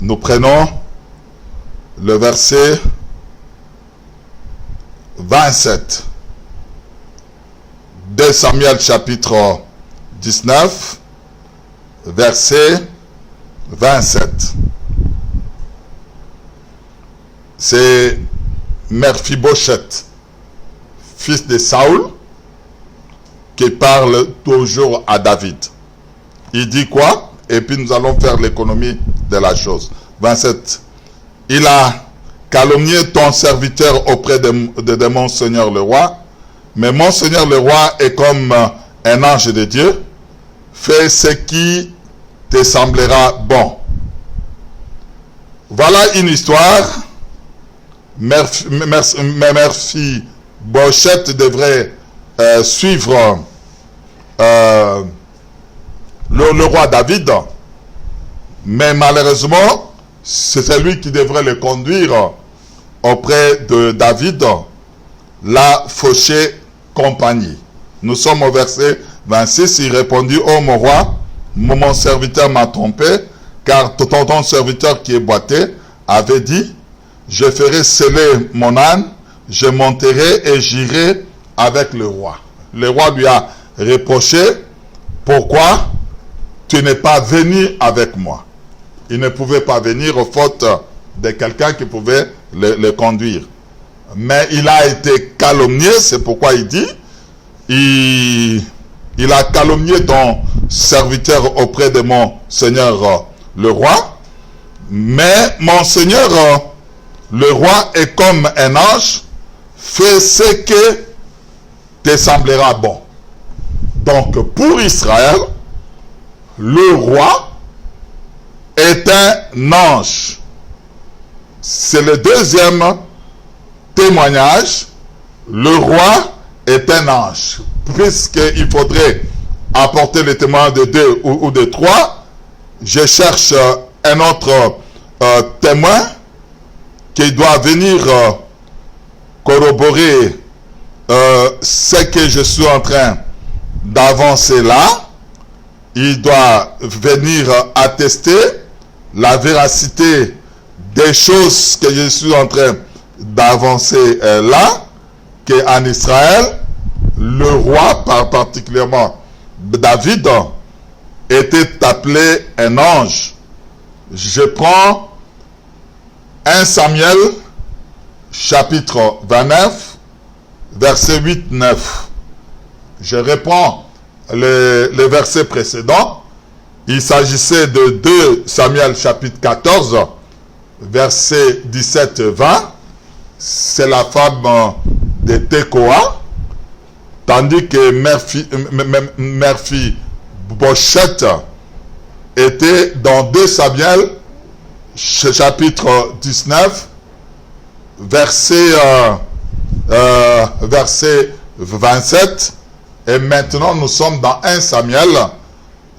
nous prenons le verset 27. 2 Samuel chapitre 19, verset 27. C'est Mephibosheth, fils de Saoul, qui parle toujours à David. Il dit quoi? Et puis nous allons faire l'économie de la chose. 27. Il a calomnié ton serviteur auprès de mon Seigneur le roi. Mais mon Seigneur le roi est comme un ange de Dieu. Fais ce qui te semblera bon. Voilà une histoire. Mephibosheth devrait suivre le roi David. Mais malheureusement, c'est lui qui devrait le conduire auprès de David, la fauchée compagnie. Nous sommes au verset 26. Il répondit: ô mon roi, mon serviteur m'a trompé, car ton serviteur qui est boité avait dit: je ferai sceller mon âne, je monterai et j'irai avec le roi. Le roi lui a reproché: pourquoi tu n'es pas venu avec moi? Il ne pouvait pas venir aux fautes de quelqu'un qui pouvait le conduire. Mais il a été calomnié, c'est pourquoi il dit, il a calomnié ton serviteur auprès de mon Seigneur le roi. Mais mon Seigneur le roi est comme un ange, fais ce que te semblera bon. Donc pour Israël, le roi est un ange. C'est le deuxième témoignage. Le roi est un ange. Puisqu'il faudrait apporter le témoin de 2 ou de 3, je cherche un autre témoin qui doit venir corroborer ce que je suis en train d'avancer là. Il doit venir attester la véracité des choses que je suis en train d'avancer là, qu'en Israël, le roi, particulièrement David, était appelé un ange. Je prends 1 Samuel, chapitre 29, verset 8-9. Je reprends le verset précédent. Il s'agissait de 2 Samuel chapitre 14, verset 17-20. C'est la femme de Tekoa. Tandis que Mephibosheth était dans 2 Samuel chapitre 19, verset 27. Et maintenant nous sommes dans 1 Samuel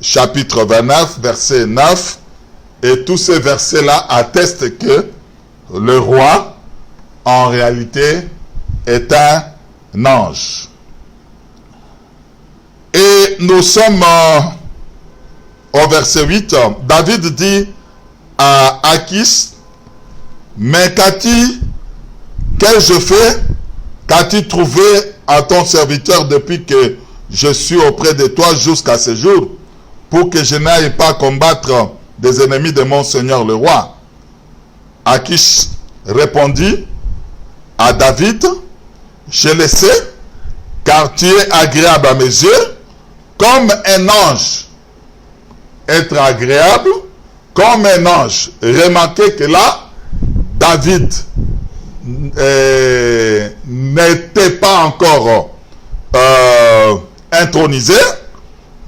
chapitre 29, verset 9. Et tous ces versets-là attestent que le roi, en réalité, est un ange. Et nous sommes au verset 8. David dit à Achis: mais qu'ai-je fait? Qu'as-tu trouvé à ton serviteur depuis que je suis auprès de toi jusqu'à ce jour, pour que je n'aille pas combattre des ennemis de mon Seigneur le roi? Achis répondit à David: je le sais, car tu es agréable à mes yeux, comme un ange. Être agréable comme un ange. Remarquez que là, David n'était pas encore intronisé,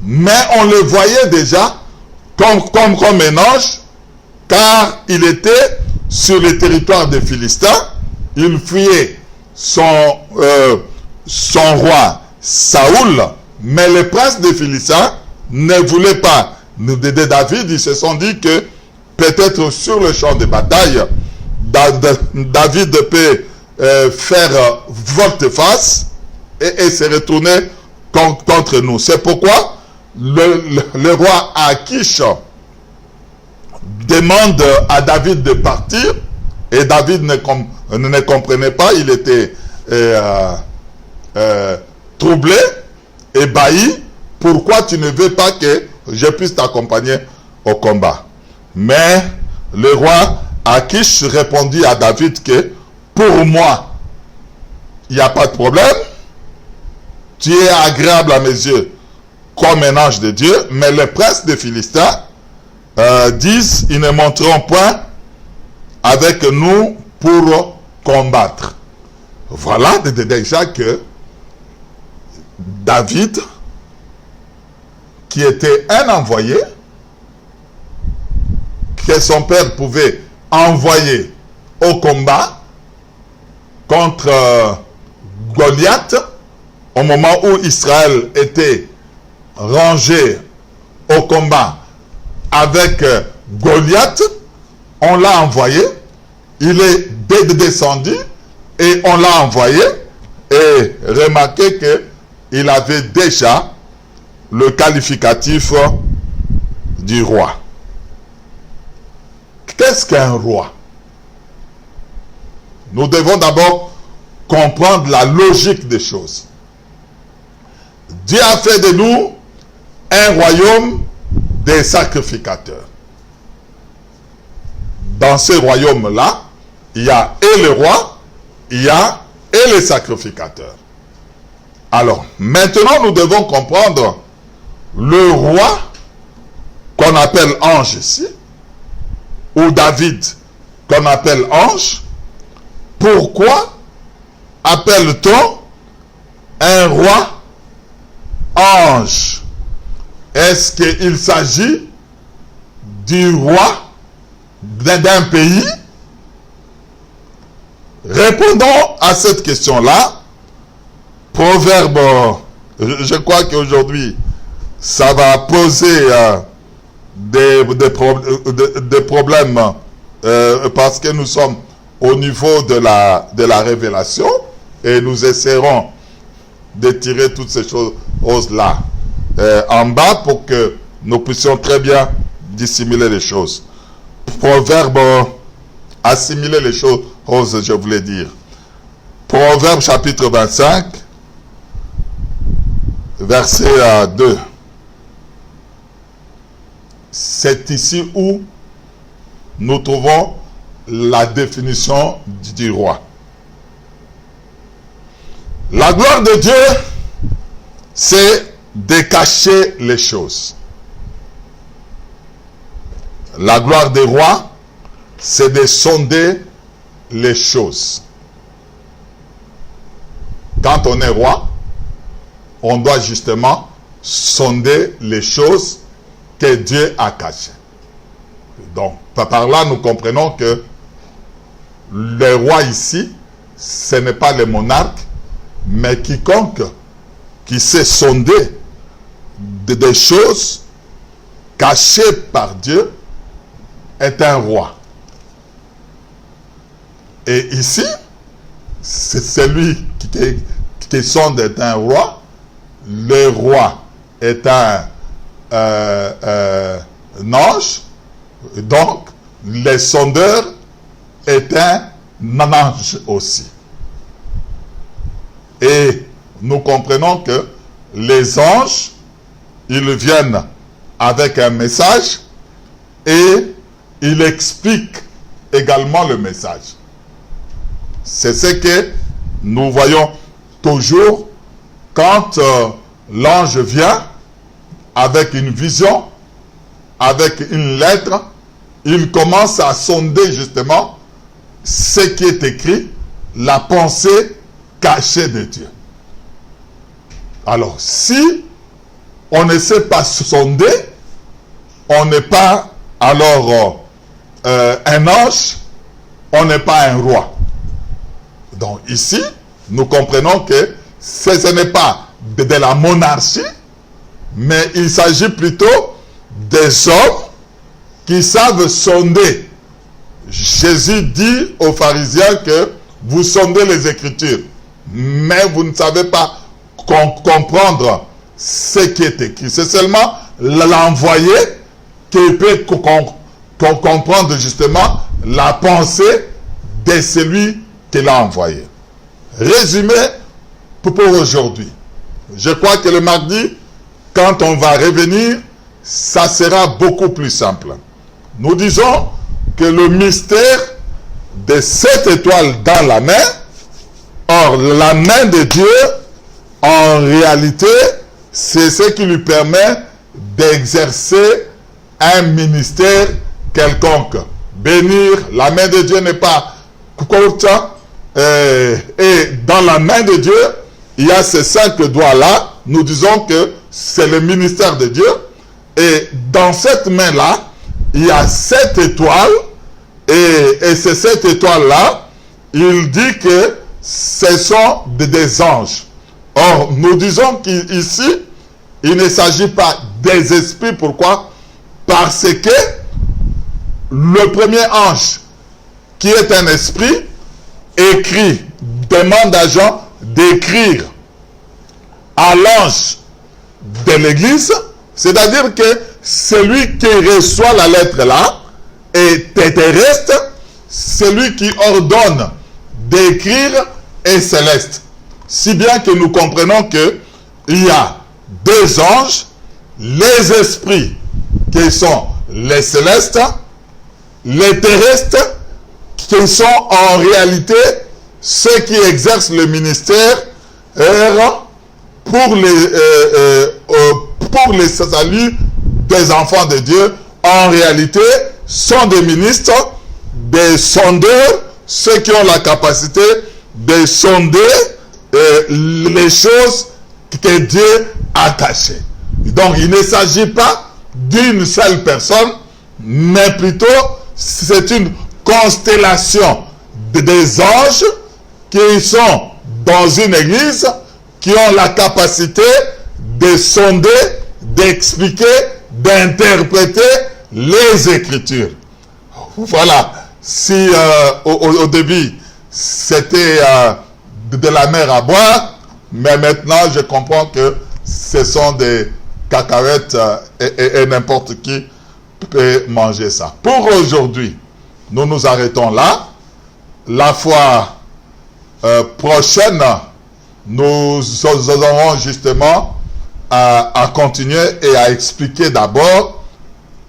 mais on le voyait déjà comme un ange, car il était sur le territoire des Philistins. Il fuyait son roi Saoul, mais les princes des Philistins ne voulaient pas de David. Ils se sont dit que peut-être sur le champ de bataille, David peut faire volte-face et se retourner contre nous. C'est pourquoi le roi Akish demande à David de partir, et David ne comprenait pas. Il était troublé, ébahi. Pourquoi tu ne veux pas que je puisse t'accompagner au combat? Mais le roi Akish répondit à David que pour moi, il n'y a pas de problème. Tu es agréable à mes yeux comme un ange de Dieu. Mais les princes des Philistins disent, ils ne monteront point avec nous pour combattre. Voilà déjà que David, qui était un envoyé, que son père pouvait envoyer au combat contre Goliath, au moment où Israël était rangé au combat avec Goliath, on l'a envoyé, il est descendu et on l'a envoyé, et remarquez qu'il avait déjà le qualificatif du roi. Qu'est-ce qu'un roi? Nous devons d'abord comprendre la logique des choses. Dieu a fait de nous un royaume des sacrificateurs. Dans ce royaume-là, il y a et le roi, il y a et les sacrificateurs. Alors, maintenant, nous devons comprendre le roi qu'on appelle ange ici, ou David qu'on appelle ange. Pourquoi appelle-t-on un roi ange? Est-ce qu'il s'agit du roi d'un pays? Répondons à cette question-là. Proverbe, je crois qu'aujourd'hui, ça va poser des problèmes parce que nous sommes au niveau de la révélation et nous essaierons de tirer toutes ces choses-là en bas pour que nous puissions très bien dissimuler les choses. Proverbe, assimiler les choses, je voulais dire. Proverbe chapitre 25, verset 2. C'est ici où nous trouvons la définition du roi. La gloire de Dieu, c'est de cacher les choses. La gloire des rois, c'est de sonder les choses. Quand on est roi, on doit justement sonder les choses que Dieu a cachées. Donc, par là, nous comprenons que le roi ici, ce n'est pas le monarque, mais quiconque qui sait sonder des choses cachées par Dieu est un roi. Et ici, c'est celui qui sonde est un roi. Le roi est un ange. Donc, le sondeur est un ange aussi. Et nous comprenons que les anges, ils viennent avec un message et ils expliquent également le message. C'est ce que nous voyons toujours quand l'ange vient avec une vision, avec une lettre. Il commence à sonder justement ce qui est écrit, la pensée cachée de Dieu. Alors, si on ne sait pas sonder, on n'est pas alors un ange, on n'est pas un roi. Donc ici, nous comprenons que ce n'est pas de la monarchie, mais il s'agit plutôt des hommes qui savent sonder. Jésus dit aux pharisiens que vous sondez les Écritures, mais vous ne savez pas comprendre ce qui est écrit. C'est seulement l'envoyé qui peut comprendre justement la pensée de celui qui l'a envoyé. Résumé pour aujourd'hui. Je crois que le mardi, quand on va revenir, ça sera beaucoup plus simple. Nous disons que le mystère de cette étoile dans la main, or la main de Dieu, en réalité, c'est ce qui lui permet d'exercer un ministère quelconque. Bénir, la main de Dieu n'est pas courte, et dans la main de Dieu, il y a ces 5 doigts-là. Nous disons que c'est le ministère de Dieu. Et dans cette main-là, il y a 7 étoiles. Et ces 7 étoiles-là, il dit que ce sont des anges. Or, nous disons qu'ici, il ne s'agit pas des esprits. Pourquoi? Parce que le premier ange, qui est un esprit, écrit, demande à Jean d'écrire à l'ange de l'église, c'est-à-dire que celui qui reçoit la lettre là est terrestre, celui qui ordonne d'écrire est céleste. Si bien que nous comprenons que il y a 2 anges, les esprits qui sont les célestes, les terrestres qui sont en réalité ceux qui exercent le ministère pour les saluts des enfants de Dieu. En réalité, sont des ministres, des sondeurs, ceux qui ont la capacité de sonder les choses que Dieu a cachées. Donc, il ne s'agit pas d'une seule personne, mais plutôt, c'est une constellation des anges qui sont dans une église, qui ont la capacité de sonder, d'expliquer, d'interpréter les Écritures. Voilà. Si au début, c'était de la mer à boire, mais maintenant, je comprends que ce sont des cacahuètes et n'importe qui peut manger ça. Pour aujourd'hui, nous nous arrêtons là. La fois prochaine, nous aurons justement à continuer et à expliquer d'abord,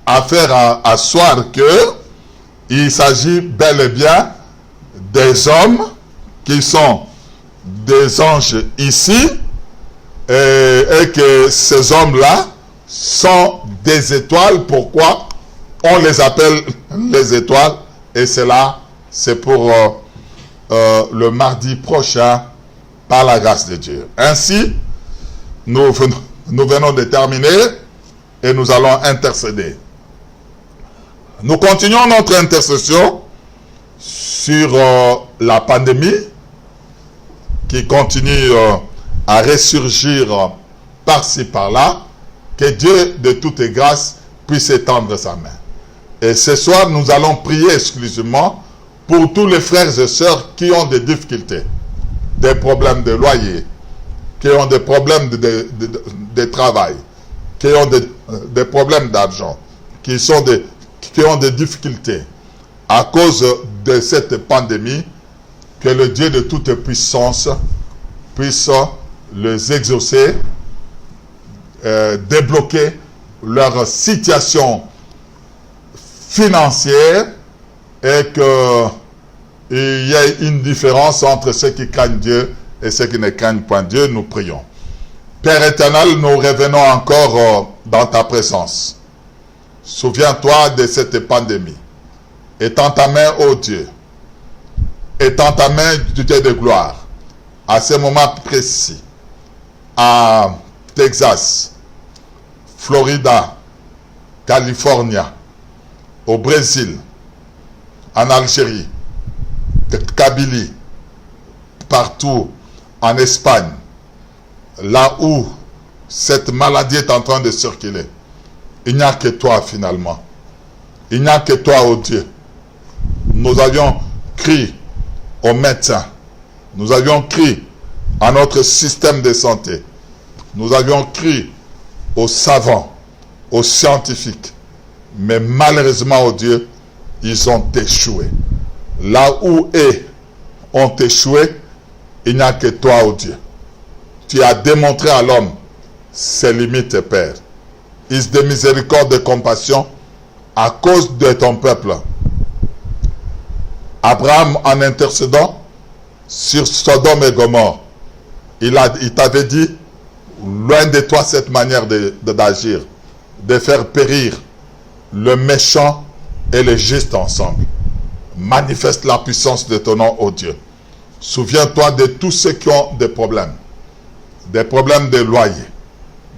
à faire asseoir que il s'agit bel et bien des hommes qui sont des anges ici, et que ces hommes-là sont des étoiles. Pourquoi on les appelle les étoiles? Et cela, c'est pour le mardi prochain, par la grâce de Dieu. Ainsi, nous venons de terminer et nous allons intercéder. Nous continuons notre intercession sur la pandémie qui continue à ressurgir par-ci par-là. Que Dieu de toutes grâces puisse étendre sa main. Et ce soir, nous allons prier exclusivement pour tous les frères et sœurs qui ont des difficultés, des problèmes de loyer, qui ont des problèmes de travail, qui ont des problèmes d'argent, qui ont des difficultés à cause de cette pandémie. Que le Dieu de toute puissance puisse les exaucer, débloquer leur situation financière, et qu'il y ait une différence entre ceux qui craignent Dieu et ceux qui ne craignent point Dieu. Nous prions. Père éternel, nous revenons encore dans ta présence. Souviens-toi de cette pandémie. Étends ta main, ô Dieu. Étends ta main du Dieu de gloire. À ce moment précis, à Texas, Florida, Californie, au Brésil, en Algérie, Kabylie, partout en Espagne, là où cette maladie est en train de circuler, il n'y a que toi finalement. Il n'y a que toi, oh Dieu. Nous avions crié aux médecins. Nous avions crié à notre système de santé. Nous avions crié aux savants, aux scientifiques. Mais malheureusement, oh Dieu, ils ont échoué. Là où eux ont échoué, il n'y a que toi, oh Dieu. Tu as démontré à l'homme ses limites, Père. Is de miséricorde, de compassion, à cause de ton peuple. Abraham, en intercédant sur Sodome et Gomorrhe, il t'avait dit, loin de toi cette manière d'agir, de faire périr le méchant et le juste ensemble. Manifeste la puissance de ton nom, ô Dieu. Souviens-toi de tous ceux qui ont des problèmes de loyer,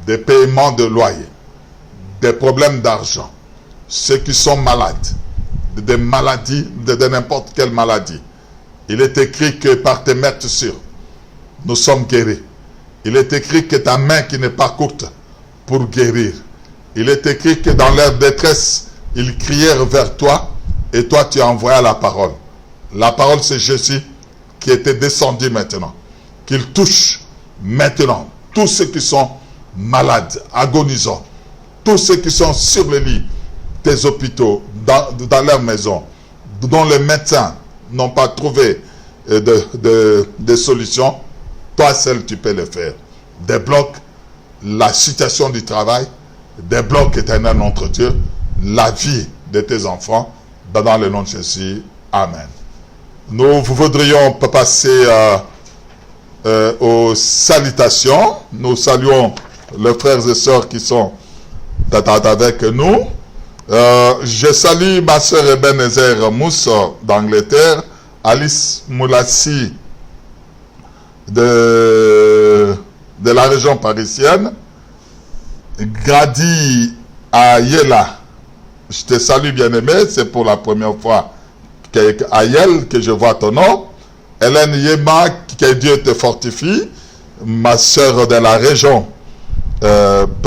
des paiements de loyer, des problèmes d'argent, ceux qui sont malades, des maladies, de n'importe quelle maladie. Il est écrit que par tes meurtrissures, nous sommes guéris. Il est écrit que ta main qui n'est pas courte pour guérir. Il est écrit que dans leur détresse, ils crièrent vers toi et toi tu as envoyé la parole. La parole c'est Jésus qui était descendu maintenant. Qu'il touche maintenant tous ceux qui sont malades, agonisants, tous ceux qui sont sur le lit des hôpitaux, dans leur maison, dont les médecins n'ont pas trouvé de solution. Toi seul tu peux le faire. Débloque la situation du travail, débloque éternel notre Dieu, la vie de tes enfants, dans le nom de Jésus. Amen. Nous voudrions passer aux salutations. Nous saluons les frères et sœurs qui sont avec nous. Je salue ma sœur Ebenezer Mousse d'Angleterre, Alice Moulassi de la région parisienne, Grady Ayela. Je te salue bien-aimé, c'est pour la première fois Ayel que je vois ton nom. Hélène Yema, que Dieu te fortifie, ma sœur de la région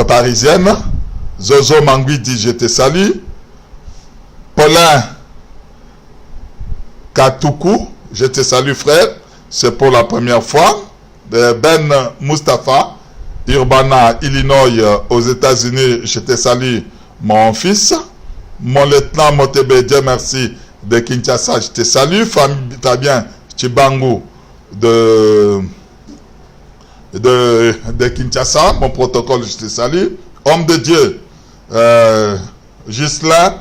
parisienne. Zozo Mangui dit je te salue. Paulin Katoukou, je te salue frère, c'est pour la première fois. Ben Mustapha, Urbana, Illinois, aux États-Unis, je te salue mon fils. Mon lieutenant Motebe, Dieu merci, de Kinshasa, je te salue. Fabien Chibangu de Kinshasa, mon protocole, je te salue. Homme de Dieu, Gislain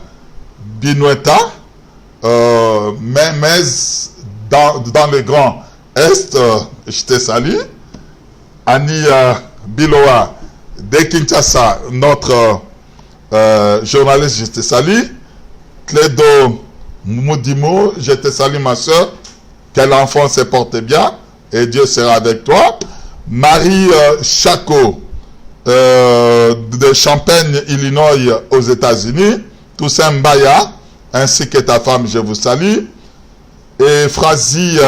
Binoueta, mais dans le Grand Est, je te salue. Annie Biloa de Kinshasa, notre journaliste, je te salue. Clédo Moudimo, je te salue ma soeur. Que l'enfant se porte bien et Dieu sera avec toi. Marie Chaco de Champaign, Illinois, aux États-Unis. Toussaint Mbaya, ainsi que ta femme, je vous salue. Et Frazi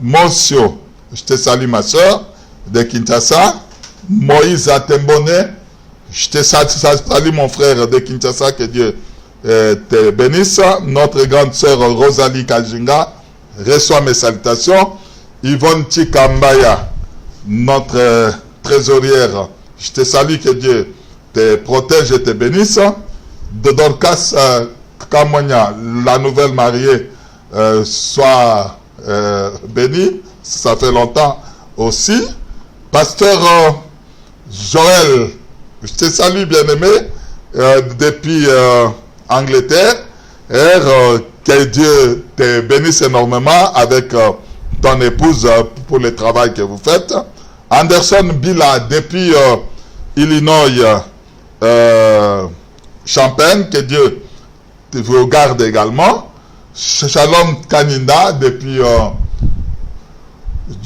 Monsieur, je te salue ma soeur de Kinshasa. Moïse Atembone, je te salue mon frère de Kinshasa, que Dieu te bénisse. Notre grande sœur Rosalie Kajinga reçoit mes salutations. Yvonne Chikambaya, notre trésorière, je te salue, que Dieu te protège et te bénisse. De Dorcas Kamonia, la nouvelle mariée, soit bénie, ça fait longtemps aussi. Pasteur Joël, je te salue bien-aimé, depuis Angleterre, que Dieu te bénisse énormément avec ton épouse pour le travail que vous faites. Anderson Bila, depuis Illinois, Champagne, que Dieu vous garde également. Shalom Kaninda, depuis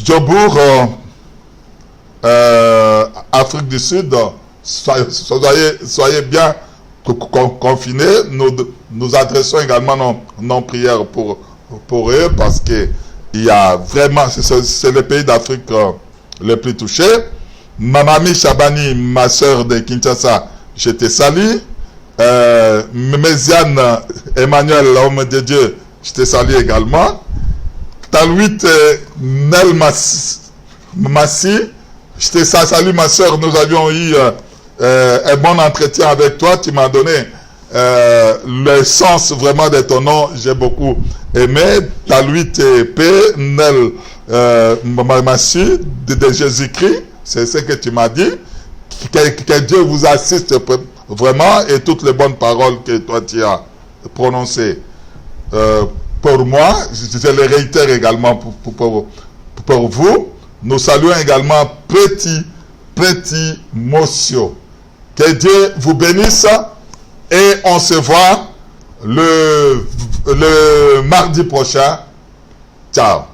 Djobour, Afrique du Sud. Soyez bien confinés, nous adressons également nos prières pour eux parce que il y a vraiment, c'est le pays d'Afrique le plus touché. Ma mamie Chabani, ma soeur de Kinshasa, je te salue. Méziane Emmanuel, l'homme de Dieu, je te salue également. Talouit Nel Massi, je te salue ma soeur, nous avions eu un bon entretien avec toi, tu m'as donné le sens vraiment de ton nom, j'ai beaucoup aimé. Talouit P, Nel Massi, de Jésus-Christ, c'est ce que tu m'as dit. Que Dieu vous assiste vraiment et toutes les bonnes paroles que toi tu as prononcées pour moi, je les réitère également pour vous. Nous saluons également Petit Mossio. Que Dieu vous bénisse et on se voit le mardi prochain. Ciao.